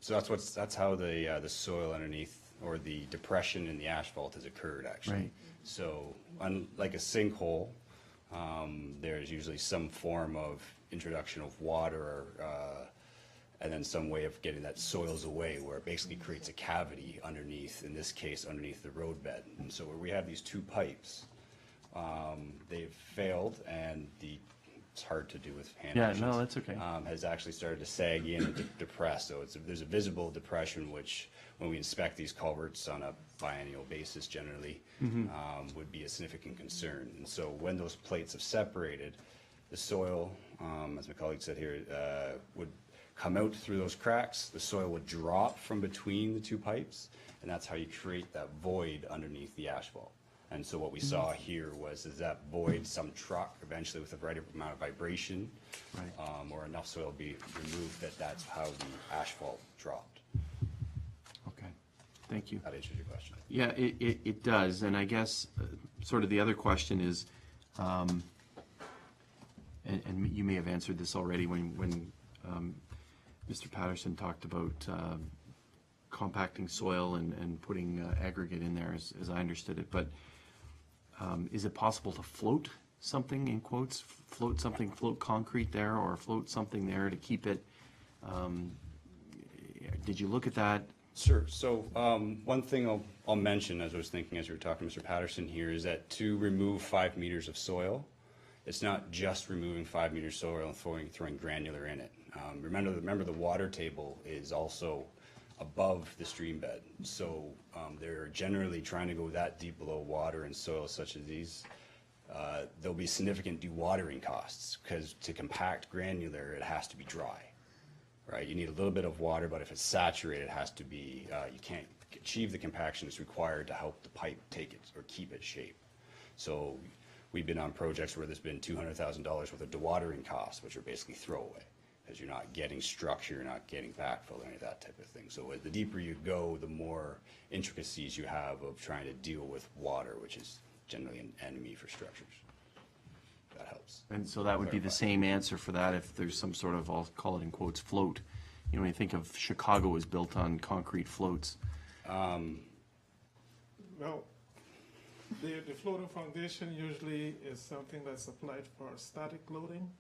So that's how the soil underneath, or the depression in the asphalt, has occurred, actually. Right. So unlike a sinkhole, there's usually some form of introduction of water, and then some way of getting that soils away, where it basically creates a cavity underneath, in this case, underneath the roadbed. And so where we have these two pipes, they've failed, and the it's hard to do with hand Yeah, measurements, no, that's okay. has actually started to sag in and depress. So there's a visible depression, which when we inspect these culverts on a biennial basis generally, would be a significant concern. And so when those plates have separated, the soil, as my colleague said here, would come out through those cracks. The soil would drop from between the two pipes, and that's how you create that void underneath the asphalt. And so what we saw here was that void, some truck eventually with the right amount of vibration, or enough soil be removed, that's how the asphalt dropped. Okay, thank you. That answers your question. Yeah, it does, and I guess sort of the other question is, and you may have answered this already when Mr. Patterson talked about compacting soil and putting aggregate in there, as I understood it, but is it possible to float something, in quotes, float concrete there, or float something there to keep it, did you look at that? Sure. So one thing I'll mention as I was thinking as we were talking to Mr. Patterson here is that to remove 5 meters of soil, it's not just removing 5 meters of soil and throwing granular in it. Remember the water table is also above the stream bed. So they're generally trying to go that deep below water and soil such as these. There'll be significant dewatering costs because to compact granular, it has to be dry, right? You need a little bit of water, but if it's saturated, it has to be, you can't achieve the compaction that's required to help the pipe take it or keep its shape. So we've been on projects where there's been $200,000 worth of dewatering costs, which are basically throwaway, because you're not getting structure, you're not getting backfill, or any of that type of thing. So the deeper you go, the more intricacies you have of trying to deal with water, which is generally an enemy for structures. That helps. And so that would be the same answer for that if there's some sort of, I'll call it in quotes, float. You know, when you think of Chicago is built on concrete floats. Well, the floating foundation usually is something that's applied for static loading,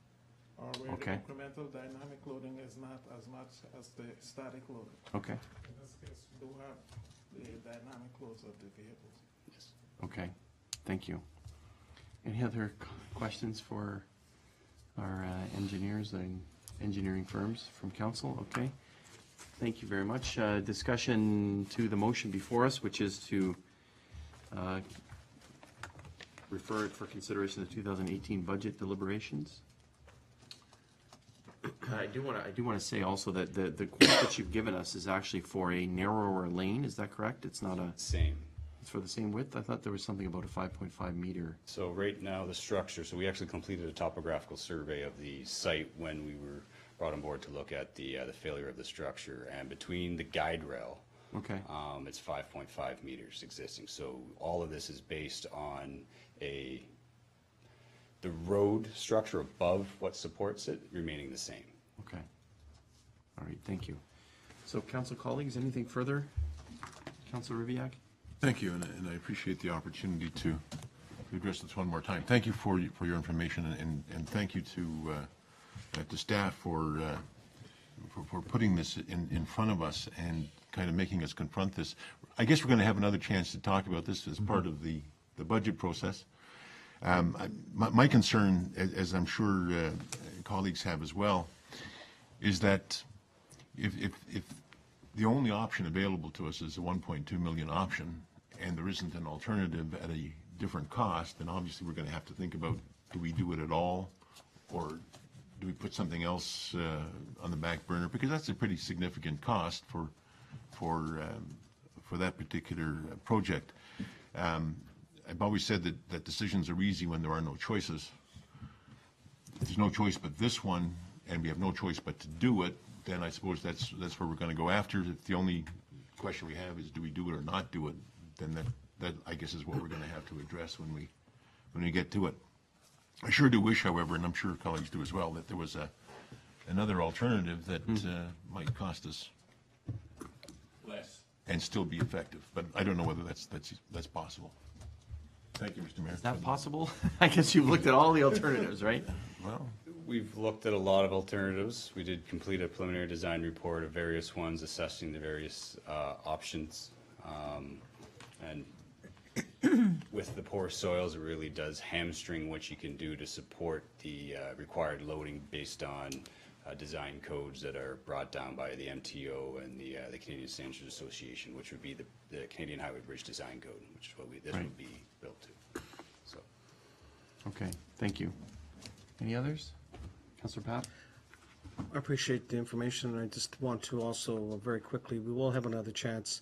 or where the incremental dynamic loading is not as much as the static loading. Okay. In this case, we do have the dynamic loads of the vehicles. Yes. Okay, thank you. Any other questions for our engineers and engineering firms from council? Okay, thank you very much. Discussion to the motion before us, which is to refer it for consideration to 2018 budget deliberations. I do want to say also that the quote that you've given us is actually for a narrower lane. Is that correct? It's not a same. It's for the same width. I thought there was something about a 5.5 meter. So right now the structure. So we actually completed a topographical survey of the site when we were brought on board to look at the failure of the structure. And between the guide rail, it's 5.5 meters existing. So all of this is based on the road structure above what supports it remaining the same. Okay. All right, thank you. So council colleagues, anything further? Councilor Riviak? Thank you, and I appreciate the opportunity to address this one more time. Thank you for your information, and thank you to staff for putting this in front of us and kind of making us confront this. I guess we're going to have another chance to talk about this as part of the budget process. My concern, as I'm sure colleagues have as well, is that if the only option available to us is a 1.2 million option, and there isn't an alternative at a different cost, then obviously we're going to have to think about, do we do it at all, or do we put something else on the back burner? Because that's a pretty significant cost for that particular project. I've always said that decisions are easy when there are no choices. If there's no choice but this one, and we have no choice but to do it, then I suppose that's where we're going to go after. If the only question we have is do we do it or not do it, then that I guess is what we're going to have to address when we get to it. I sure do wish, however, and I'm sure colleagues do as well, that there was another alternative that might cost us less and still be effective. But I don't know whether that's possible. Thank you, Mr. Mayor. Is that possible? I guess you've looked at all the alternatives, right? Well, we've looked at a lot of alternatives. We did complete a preliminary design report of various ones assessing the various options. And with the poor soils, it really does hamstring what you can do to support the required loading based on design codes that are brought down by the MTO and the Canadian Standards Association, which would be the Canadian Highway Bridge Design Code, which is what this Right. would be built to. So. Okay, thank you. Any others? Councillor Papp? I appreciate the information, and I just want to also, very quickly, we will have another chance.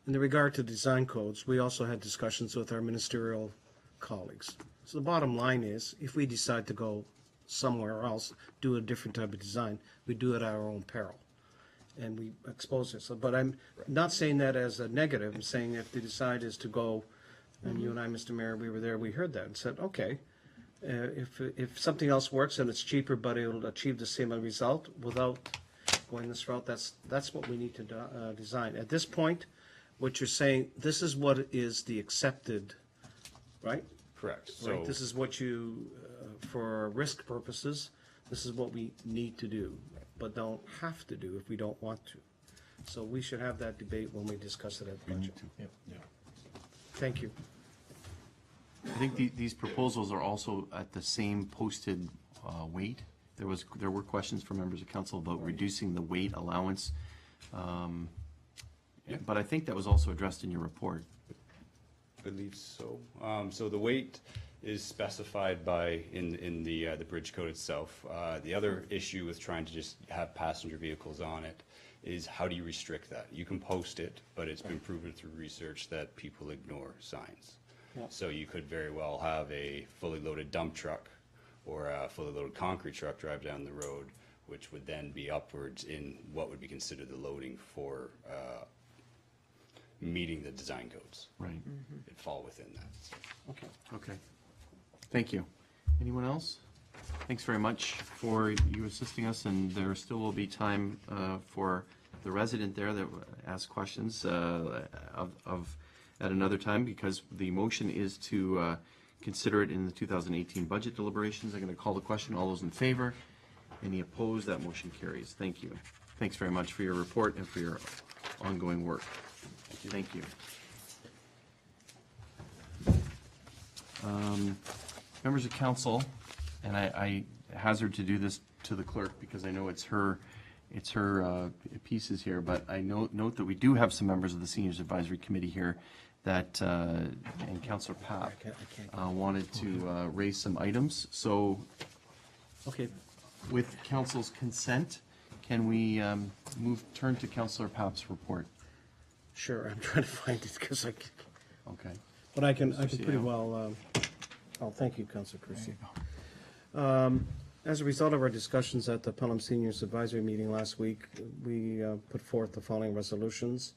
In the regard to design codes, we also had discussions with our ministerial colleagues. So the bottom line is, if we decide to go somewhere else, do a different type of design, we do it at our own peril. And we expose this. But I'm not saying that as a negative. I'm saying if the decide is to go, and you and I, Mr. Mayor, we were there, we heard that and said, okay, if something else works and it's cheaper, but it'll achieve the same result without going this route, that's what we need to design. At this point, what you're saying, this is what is the accepted, right? Correct. Right. So This is what you, for risk purposes, this is what we need to do, but don't have to do if we don't want to. So we should have that debate when we discuss it at the budget. Yep. Thank you. I think these proposals are also at the same posted weight. There were questions from members of council about reducing the weight allowance. But I think that was also addressed in your report. I believe so. So the weight is specified in the bridge code itself. The other issue with trying to just have passenger vehicles on it is how do you restrict that? You can post it, but it's been proven through research that people ignore signs. Yeah. So you could very well have a fully loaded dump truck or a fully loaded concrete truck drive down the road, which would then be upwards in what would be considered the loading for meeting the design codes. Right. It'd fall within that. So. Okay. Okay. Thank you. Anyone else? Thanks very much for you assisting us, and there still will be time for the resident there that asked questions at another time, because the motion is to consider it in the 2018 budget deliberations. I'm going to call the question. All those in favor? Any opposed? That motion carries. Thank you. Thanks very much for your report and for your ongoing work. Thank you. Members of council, and I hazard to do this to the clerk because I know it's her pieces here, but I note that we do have some members of the Seniors Advisory Committee here that, and Councillor Papp wanted to raise some items. So, okay, with council's consent, can we turn to Councillor Papp's report? Sure, I'm trying to find it because Okay. but I can Mr. pretty CEO. well, thank you, Councillor Christie. As a result of our discussions at the Pelham Seniors Advisory meeting last week, we put forth the following resolutions.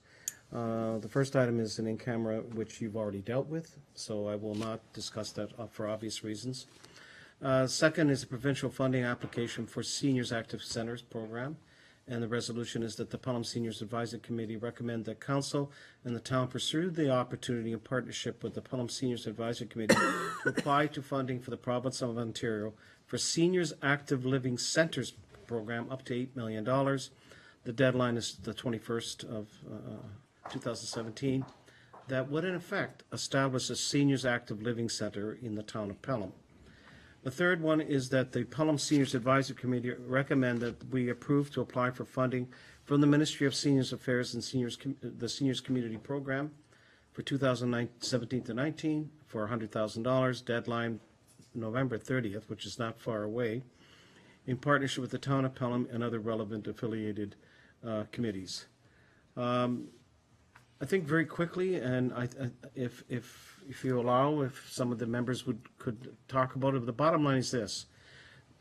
The first item is an in-camera, which you've already dealt with, so I will not discuss that for obvious reasons. Second is a provincial funding application for Seniors Active Centers program. And the resolution is that the Pelham Seniors Advisory Committee recommend that council and the town pursue the opportunity in partnership with the Pelham Seniors Advisory Committee to apply to funding for the province of Ontario for Seniors Active Living Centers program up to $8 million. The deadline is the 21st of 2017. That would in effect establish a Seniors Active Living Center in the town of Pelham. The third one is that the Pelham Seniors Advisory Committee recommend that we approve to apply for funding from the Ministry of Seniors Affairs and the Seniors Community Program for 2017 to 19 for $100,000, deadline November 30th, which is not far away, in partnership with the town of Pelham and other relevant affiliated committees. I think very quickly, and if you allow, if some of the members could talk about it, but the bottom line is this.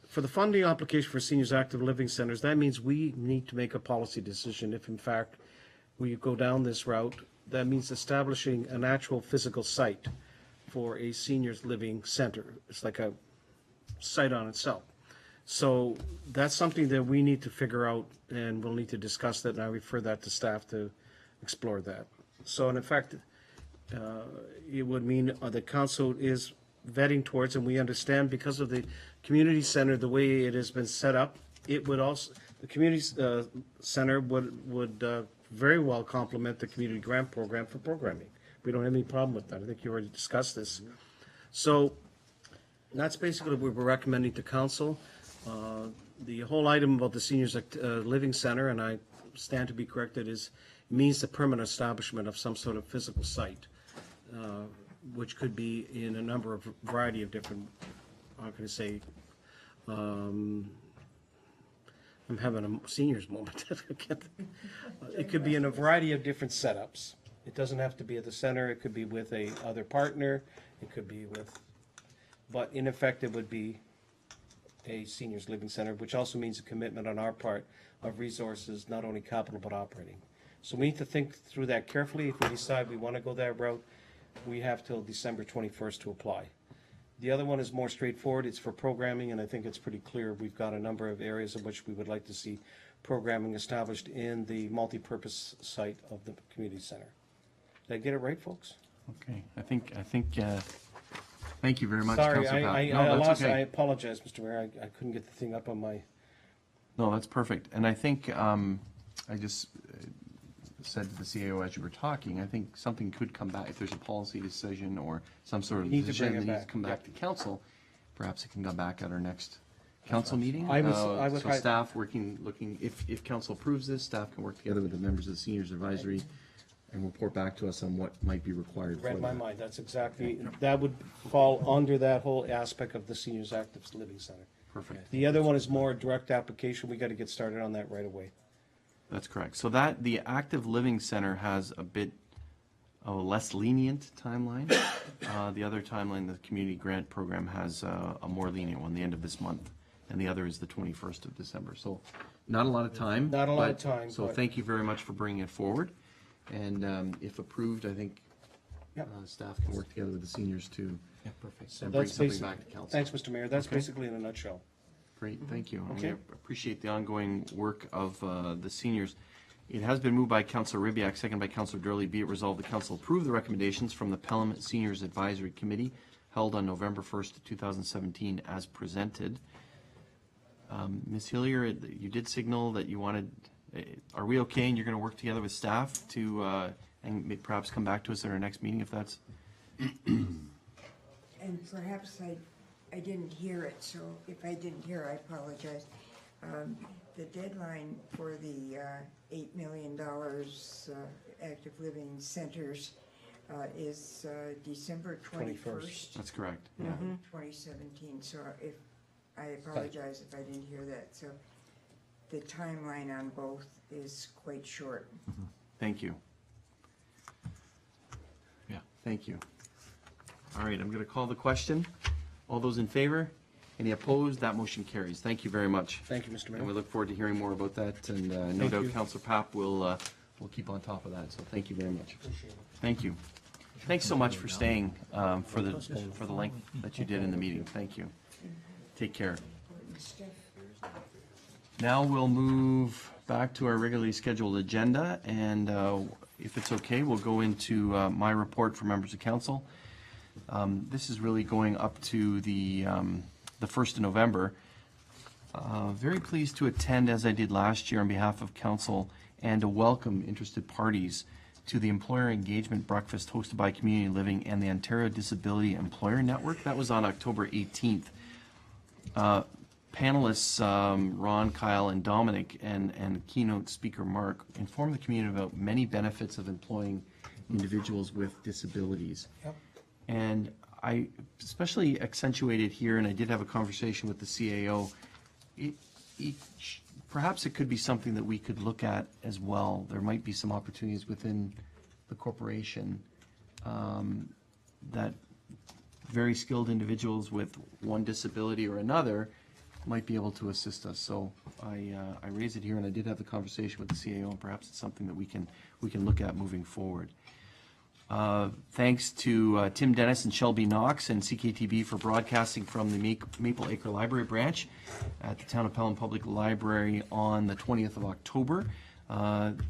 For the funding application for Seniors Active Living Centers, that means we need to make a policy decision if in fact we go down this route. That means establishing an actual physical site for a seniors living center. It's like a site on itself. So that's something that we need to figure out, and we'll need to discuss that, and I refer that to staff to explore that. So in effect, it would mean the council is vetting towards, and we understand because of the community center, the way it has been set up, it would also, the community center would very well complement the community grant program for We don't have any problem with that. I think you already discussed this. So that's basically what we're recommending to council. The whole item about the seniors living center, and I stand to be corrected, means the permanent establishment of some sort of physical site, which could be in a number of variety of different, how can I say, I'm having a seniors moment. It could be in a variety of different setups. It doesn't have to be at the center. It could be with a other partner. It could be with, but in effect, it would be a seniors living center, which also means a commitment on our part of resources, not only capital but operating. So we need to think through that carefully. If we decide we want to go that route, we have till December 21st to apply. The other one is more straightforward. It's for programming, and I think it's pretty clear. We've got a number of areas in which we would like to see programming established in the multi-purpose site of the community center. Did I get it right, folks? Okay, I think, thank you very much, Sorry, Councilor Papp. I No, that's lost, okay. I apologize, Mr. Mayor. I couldn't get the thing up on my. No, that's perfect. And I think, I just said to the CAO as you were talking, I think something could come back, if there's a policy decision or some sort of We need to decision bring it that needs to back. come back to council, perhaps it can come back at our next council meeting. I would So staff looking, if council approves this, staff can work together with the members of the seniors advisory and report back to us on what might be required for Read my that. mind. That's exactly, that would fall under that whole aspect of the seniors active living center. Perfect. The other one is more direct application. We got to get started on that right away. That's correct. So that, the active living center has a bit of a less lenient timeline. The other timeline, the community grant program has a more lenient one, the end of this month. And the other is the 21st of December. So not a lot of time. Not a lot of time, So but- thank you very much for bringing it forward. And if approved, I think staff can work together with the seniors to So and bring that's something basically, back to council. thanks, Mr. Mayor. That's Okay. basically in a nutshell. Great, thank you. Okay. We appreciate the ongoing work of the seniors. It has been moved by Councilor Ribbiak, second by Councilor Durley. Be it resolved, the council approve the recommendations from the Pelham Seniors Advisory Committee held on November 1st, 2017 as presented. Ms. Hillier, you did signal that you wanted, are we okay and you're going to work together with staff to, and perhaps come back to us at our next meeting if that's? And perhaps I didn't hear it, so if I didn't hear, I apologize. The deadline for the $8 million active living centers is December 21st. That's correct, yeah. 2017, so if, I apologize if I didn't hear that. So the timeline on both is quite short. Thank you. Yeah, thank you. All right, I'm going to call the question. All those in favor? Any opposed? That motion carries. Thank you very much. Thank you, Mr. Mayor. And we look forward to hearing more about that, and no Thank doubt you. Councilor Papp will keep on top of that, so thank you very much. Appreciate it. Thank you. Thanks so much for staying for the length that you did in the meeting. Thank you. Take care. Now we'll move back to our regularly scheduled agenda, and if it's okay, we'll go into my report for members of council. This is really going up to the 1st of November. Very pleased to attend, as I did last year, on behalf of council and to welcome interested parties to the Employer Engagement Breakfast hosted by Community Living and the Ontario Disability Employer Network. That was on October 18th. Panelists Ron, Kyle, and Dominic, and keynote speaker Mark informed the community about many benefits of employing individuals with disabilities. Yep. And I especially accentuated here, and I did have a conversation with the CAO, perhaps it could be something that we could look at as well. There might be some opportunities within the corporation that very skilled individuals with one disability or another might be able to assist us. So I raised it here, and I did have the conversation with the CAO, and perhaps it's something that we can look at moving forward. Thanks to Tim Dennis and Shelby Knox and CKTB for broadcasting from the Maple Acre Library branch at the Town of Pelham Public Library on the 20th of October.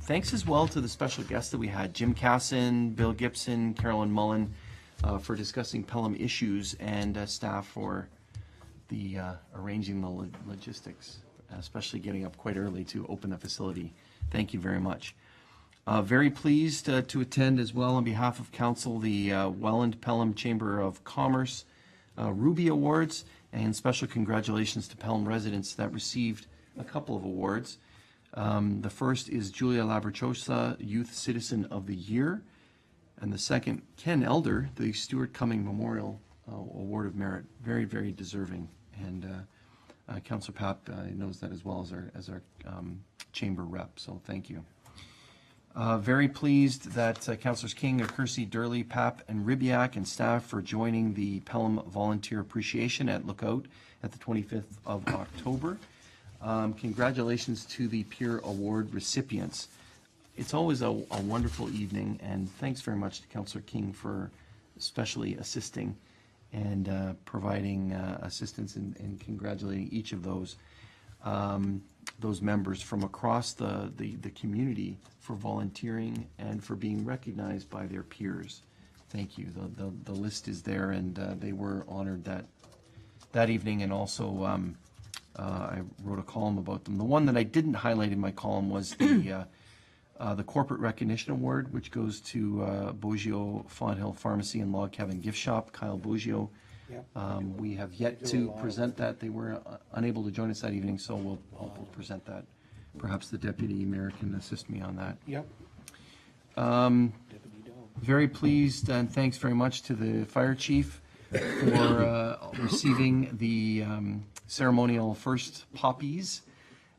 Thanks as well to the special guests that we had, Jim Casson, Bill Gibson, Carolyn Mullen, for discussing Pelham issues, and staff for the arranging the logistics, especially getting up quite early to open the facility. Thank you very much. Very pleased to attend as well on behalf of council the Welland Pelham Chamber of Commerce Ruby Awards, and special congratulations to Pelham residents that received a couple of awards. The first is Julia Labrachosa, Youth Citizen of the Year, and the second, Ken Elder, the Stuart Cumming Memorial Award of Merit. Very, very deserving, and Councillor Pap knows that as well as our chamber rep, so thank you. Very pleased that Councillors King, Kersey, Durley, Pap, and Ribiak and staff for joining the Pelham Volunteer Appreciation at Lookout at the 25th of October. Congratulations to the Peer Award recipients. It's always a wonderful evening, and thanks very much to Councillor King for especially assisting and providing assistance and congratulating each of those members from across the community for volunteering and for being recognized by their peers. Thank you. The list is there, and they were honored that evening, and also I wrote a column about them. The one that I didn't highlight in my column was the Corporate Recognition Award, which goes to Boggio Fonthill Pharmacy and Log Cabin Gift Shop, Kyle Boggio. We have yet to present that. They were unable to join us that evening, so we'll present that. Perhaps the Deputy Mayor can assist me on that. Yep. Very pleased, and thanks very much to the Fire Chief for receiving the ceremonial first poppies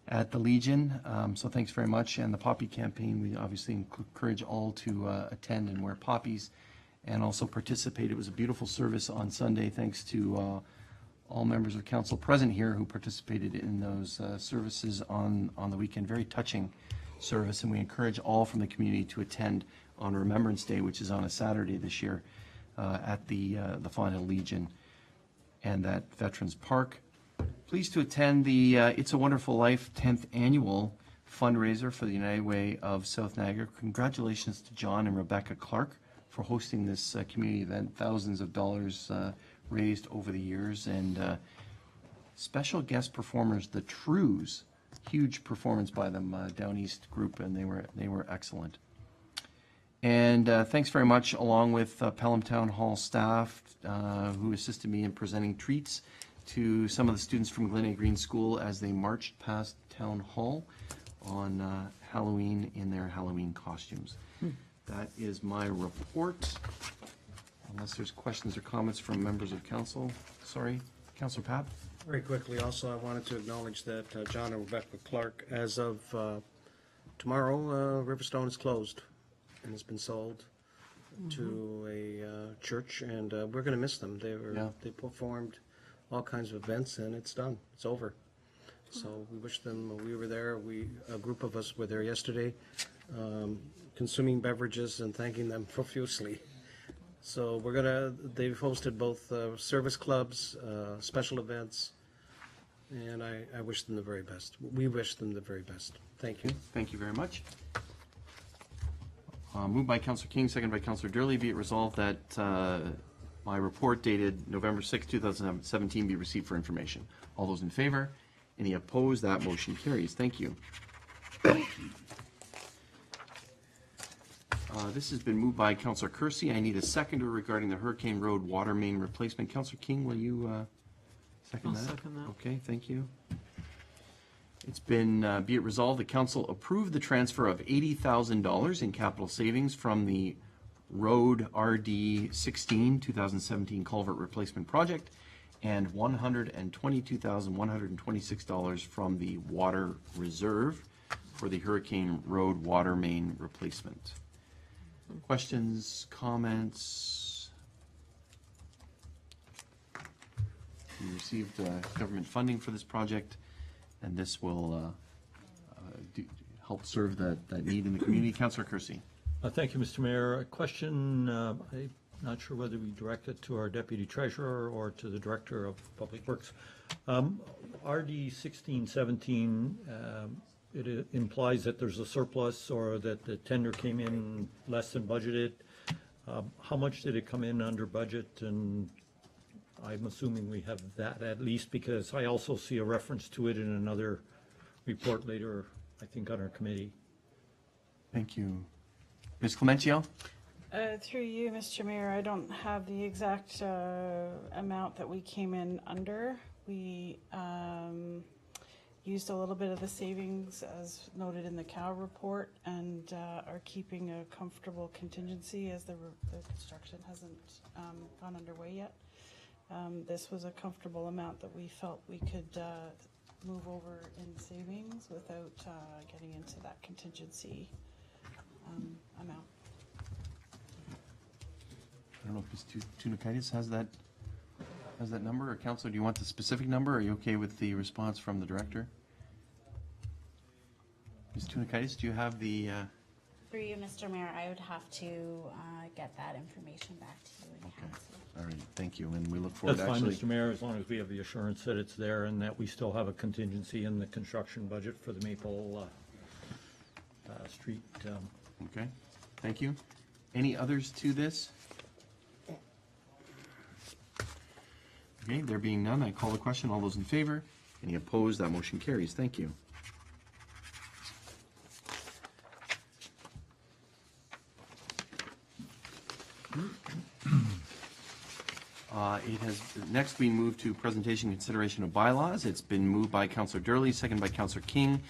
at the Legion. So thanks very much. And the poppy campaign, we obviously encourage all to attend and wear poppies and also participate. It was a beautiful service on Sunday, thanks to all members of council present here who participated in those services on the weekend. Very touching service, and we encourage all from the community to attend on Remembrance Day, which is on a Saturday this year, at the Fonthill Legion and at Veterans Park. Pleased to attend the It's a Wonderful Life 10th Annual fundraiser for the United Way of South Niagara. Congratulations to John and Rebecca Clark for hosting this community event. Thousands of dollars raised over the years, and special guest performers, the Trues, huge performance by them, Down East group, and they were excellent. And thanks very much, along with Pelham Town Hall staff who assisted me in presenting treats to some of the students from Glen Green School as they marched past Town Hall on Halloween in their Halloween costumes. That is my report. Unless there's questions or comments from members of council. Sorry, Councillor Pap? Very quickly, also, I wanted to acknowledge that John and Rebecca Clark, as of tomorrow, Riverstone is closed and has been sold to a church, and we're going to miss them. They performed all kinds of events, and it's done. It's over. So we wish them. We were there. A group of us were there yesterday, consuming beverages and thanking them profusely. So they've hosted both service clubs, special events, and I wish them the very best. We wish them the very best. Thank you. Thank you very much. Moved by Councillor King, second by Councillor Durley. Be it resolved that my report dated November 6, 2017 be received for information. All those in favor? Any opposed? That motion carries. Thank you. This has been moved by Councillor Kersey. I need a seconder regarding the Hurricane Road water main replacement. Councillor King, will you second that? I'll second that. Okay, thank you. It's been, be it resolved, the council approved the transfer of $80,000 in capital savings from the Road RD 16 2017 culvert replacement project and $122,126 from the water reserve for the Hurricane Road water main replacement. Questions, comments? We received government funding for this project, and this will help serve that need in the community. Councillor Kersey. Thank you, Mr. Mayor. A question, I'm not sure whether we direct it to our Deputy Treasurer or to the Director of Public Works. RD 1617, it implies that there's a surplus or that the tender came in less than budgeted. How much did it come in under budget? And I'm assuming we have that at least, because I also see a reference to it in another report later, I think, on our committee. Thank you. Ms. Clemencio? Through you, Mr. Mayor, I don't have the exact amount that we came in under. We used a little bit of the savings as noted in the COW report and are keeping a comfortable contingency as the construction hasn't gone underway yet. This was a comfortable amount that we felt we could move over in savings without getting into that contingency amount. I don't know if Ms. Tunakaitis has that number, or Councilor, do you want the specific number, or are you okay with the response from the director? Ms. Tunakaitis, do you have the... Through you, Mr. Mayor, I would have to get that information back to you in council. All right, thank you, and we look forward That's to fine, actually... Mr. Mayor, as long as we have the assurance that it's there and that we still have a contingency in the construction budget for the Maple Street. Okay, thank you. Any others to this? Okay, there being none, I call the question. All those in favor? Any opposed? That motion carries. Thank you. It has next been moved to presentation and consideration of bylaws. It's been moved by Councillor Durley, seconded by Councillor King.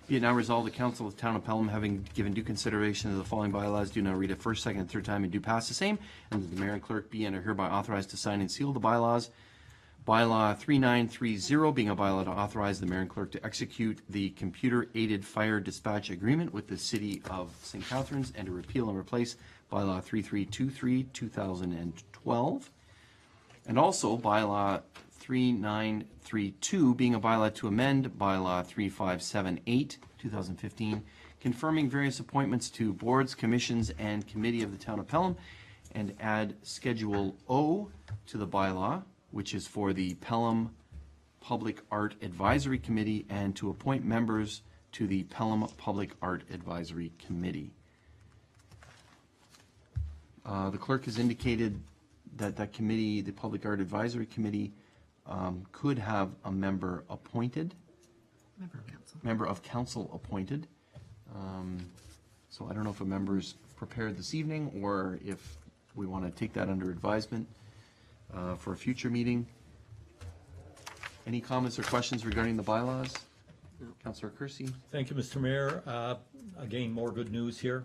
Be it now resolved, the Council of the Town of Pelham, having given due consideration to the following bylaws, do now read it first, second, and third time and do pass the same, and that the mayor and clerk be and are hereby authorized to sign and seal the bylaws. Bylaw 3930 being a bylaw to authorize the mayor and clerk to execute the computer-aided fire dispatch agreement with the City of St. Catharines and to repeal and replace Bylaw 3323, 2012. And also Bylaw 3932 being a bylaw to amend Bylaw 3578, 2015, confirming various appointments to boards, commissions, and committee of the Town of Pelham, and add Schedule O to the bylaw, which is for the Pelham Public Art Advisory Committee, and to appoint members to the Pelham Public Art Advisory Committee. The clerk has indicated that that committee, the Public Art Advisory Committee, could have a member appointed. Member of council appointed. So I don't know if a member's prepared this evening or if we want to take that under advisement for a future meeting. Any comments or questions regarding the bylaws? Councillor Kersey. Thank you, Mr. Mayor. Again, more good news here.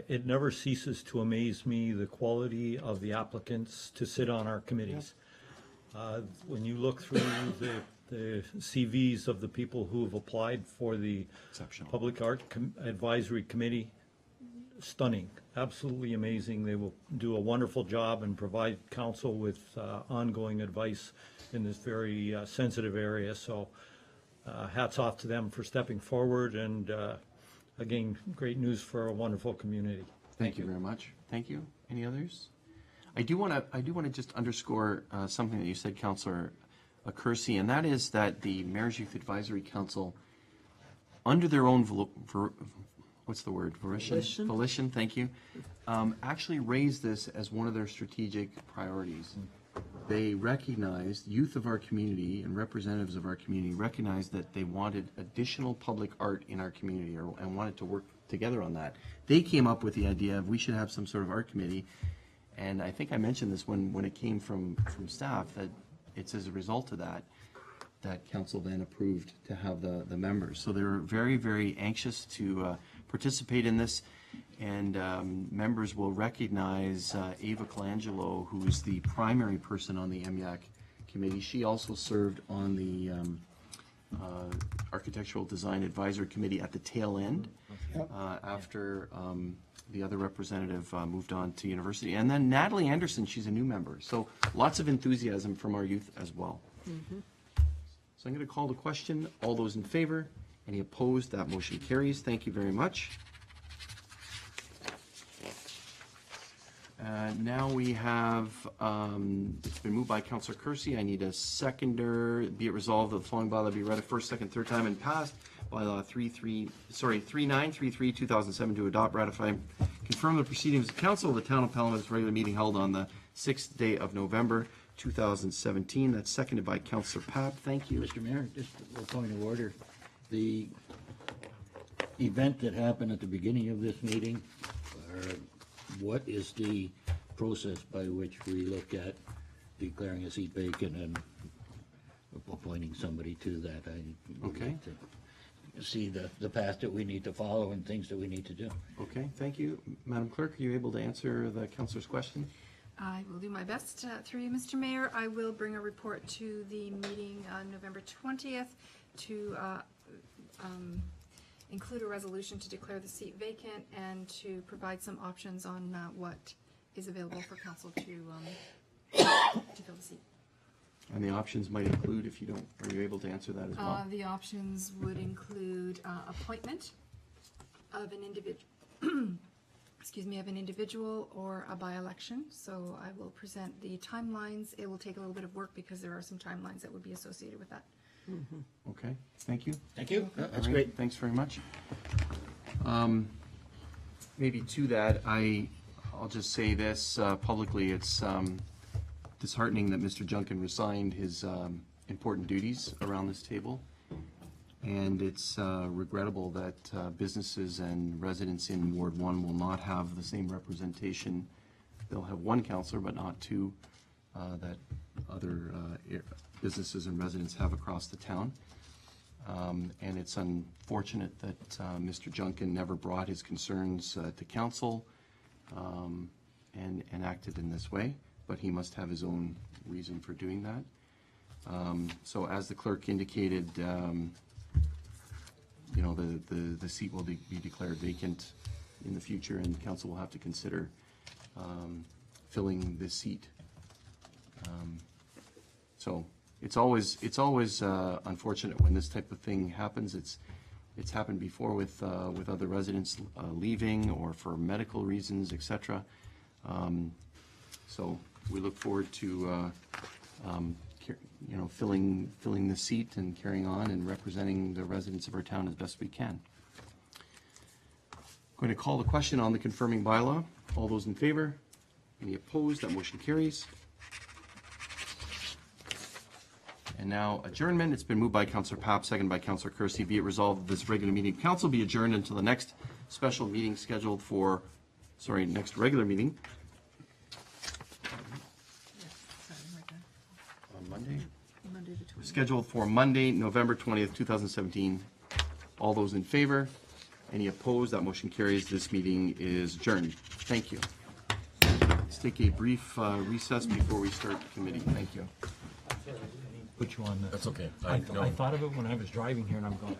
It never ceases to amaze me the quality of the applicants to sit on our committees. When you look through the CVs of the people who have applied for the Public Art Advisory Committee, stunning, absolutely amazing. They will do a wonderful job and provide council with ongoing advice in this very sensitive area. So hats off to them for stepping forward, and again, great news for a wonderful community. Thank you very much. Thank you. Any others? I do want to just underscore something that you said, Councillor Kersey, and that is that the Mayor's Youth Advisory Council, under their own volition, thank you, actually raised this as one of their strategic priorities. They recognized, youth of our community and representatives of our community recognized that they wanted additional public art in our community, and wanted to work together on that. They came up with the idea of we should have some sort of art committee, and I think I mentioned this when it came from staff, that it's as a result of that council then approved to have the members. So they were very, very anxious to participate in this, and members will recognize Ava Colangelo, who is the primary person on the MYAC committee. She also served on the Architectural Design Advisory Committee at the tail end after the other representative moved on to university. And then Natalie Anderson, she's a new member. So lots of enthusiasm from our youth as well. Mm-hmm. So I'm going to call the question. All those in favor? Any opposed? That motion carries. Thank you very much. Now we have, it's been moved by Councillor Kersey. I need a seconder. Be it resolved that the following bylaw be read a first, second, third time and passed. Bylaw 3933, 2007, to adopt, ratify, confirm the proceedings of council of the Town of Pelham at its regular meeting held on the 6th day of November, 2017. That's seconded by Councillor Papp. Thank you. Mr. Mayor, just a point of order. The event that happened at the beginning of this meeting What is the process by which we look at declaring a seat vacant and appointing somebody to that? I would Okay. like to see the path that we need to follow and things that we need to do. Okay, thank you. Madam Clerk, are you able to answer the councillor's question? I will do my best. Through you, Mr. Mayor, I will bring a report to the meeting on November 20th to include a resolution to declare the seat vacant and to provide some options on what is available for council to fill the seat. And the options might include, if you don't, are you able to answer that as well? The options would include appointment of an individual, of an individual or a by-election. So I will present the timelines. It will take a little bit of work because there are some timelines that would be associated with that. Okay, thank you. Thank you. That's All right, great. Thanks very much. Maybe to that, I'll just say this publicly. It's disheartening that Mr. Junkin resigned his important duties around this table. And it's regrettable that businesses and residents in Ward 1 will not have the same representation. They'll have one councillor, but not two that other businesses and residents have across the town. And it's unfortunate that Mr. Junkin never brought his concerns to council and acted in this way, but he must have his own reason for doing that. So as the clerk indicated, you know, the seat will be declared vacant in the future, and council will have to consider filling this seat. So it's always unfortunate when this type of thing happens. It's happened before with other residents leaving or for medical reasons, etc. So we look forward to you know, filling the seat and carrying on and representing the residents of our town as best we can. Going to call the question on the confirming bylaw. All those in favor? Any opposed? That motion carries. And now adjournment. It's been moved by Councillor Papp, seconded by Councillor Kersey. Be it resolved that this regular meeting of council be adjourned until the next special meeting scheduled for, next regular meeting. On Monday? Monday the 20th. Scheduled for Monday, November 20th, 2017. All those in favor? Any opposed? That motion carries. This meeting is adjourned. Thank you. Let's take a brief recess before we start the committee. Thank you. Put you on that. That's okay. I thought of it when I was driving here and I'm going.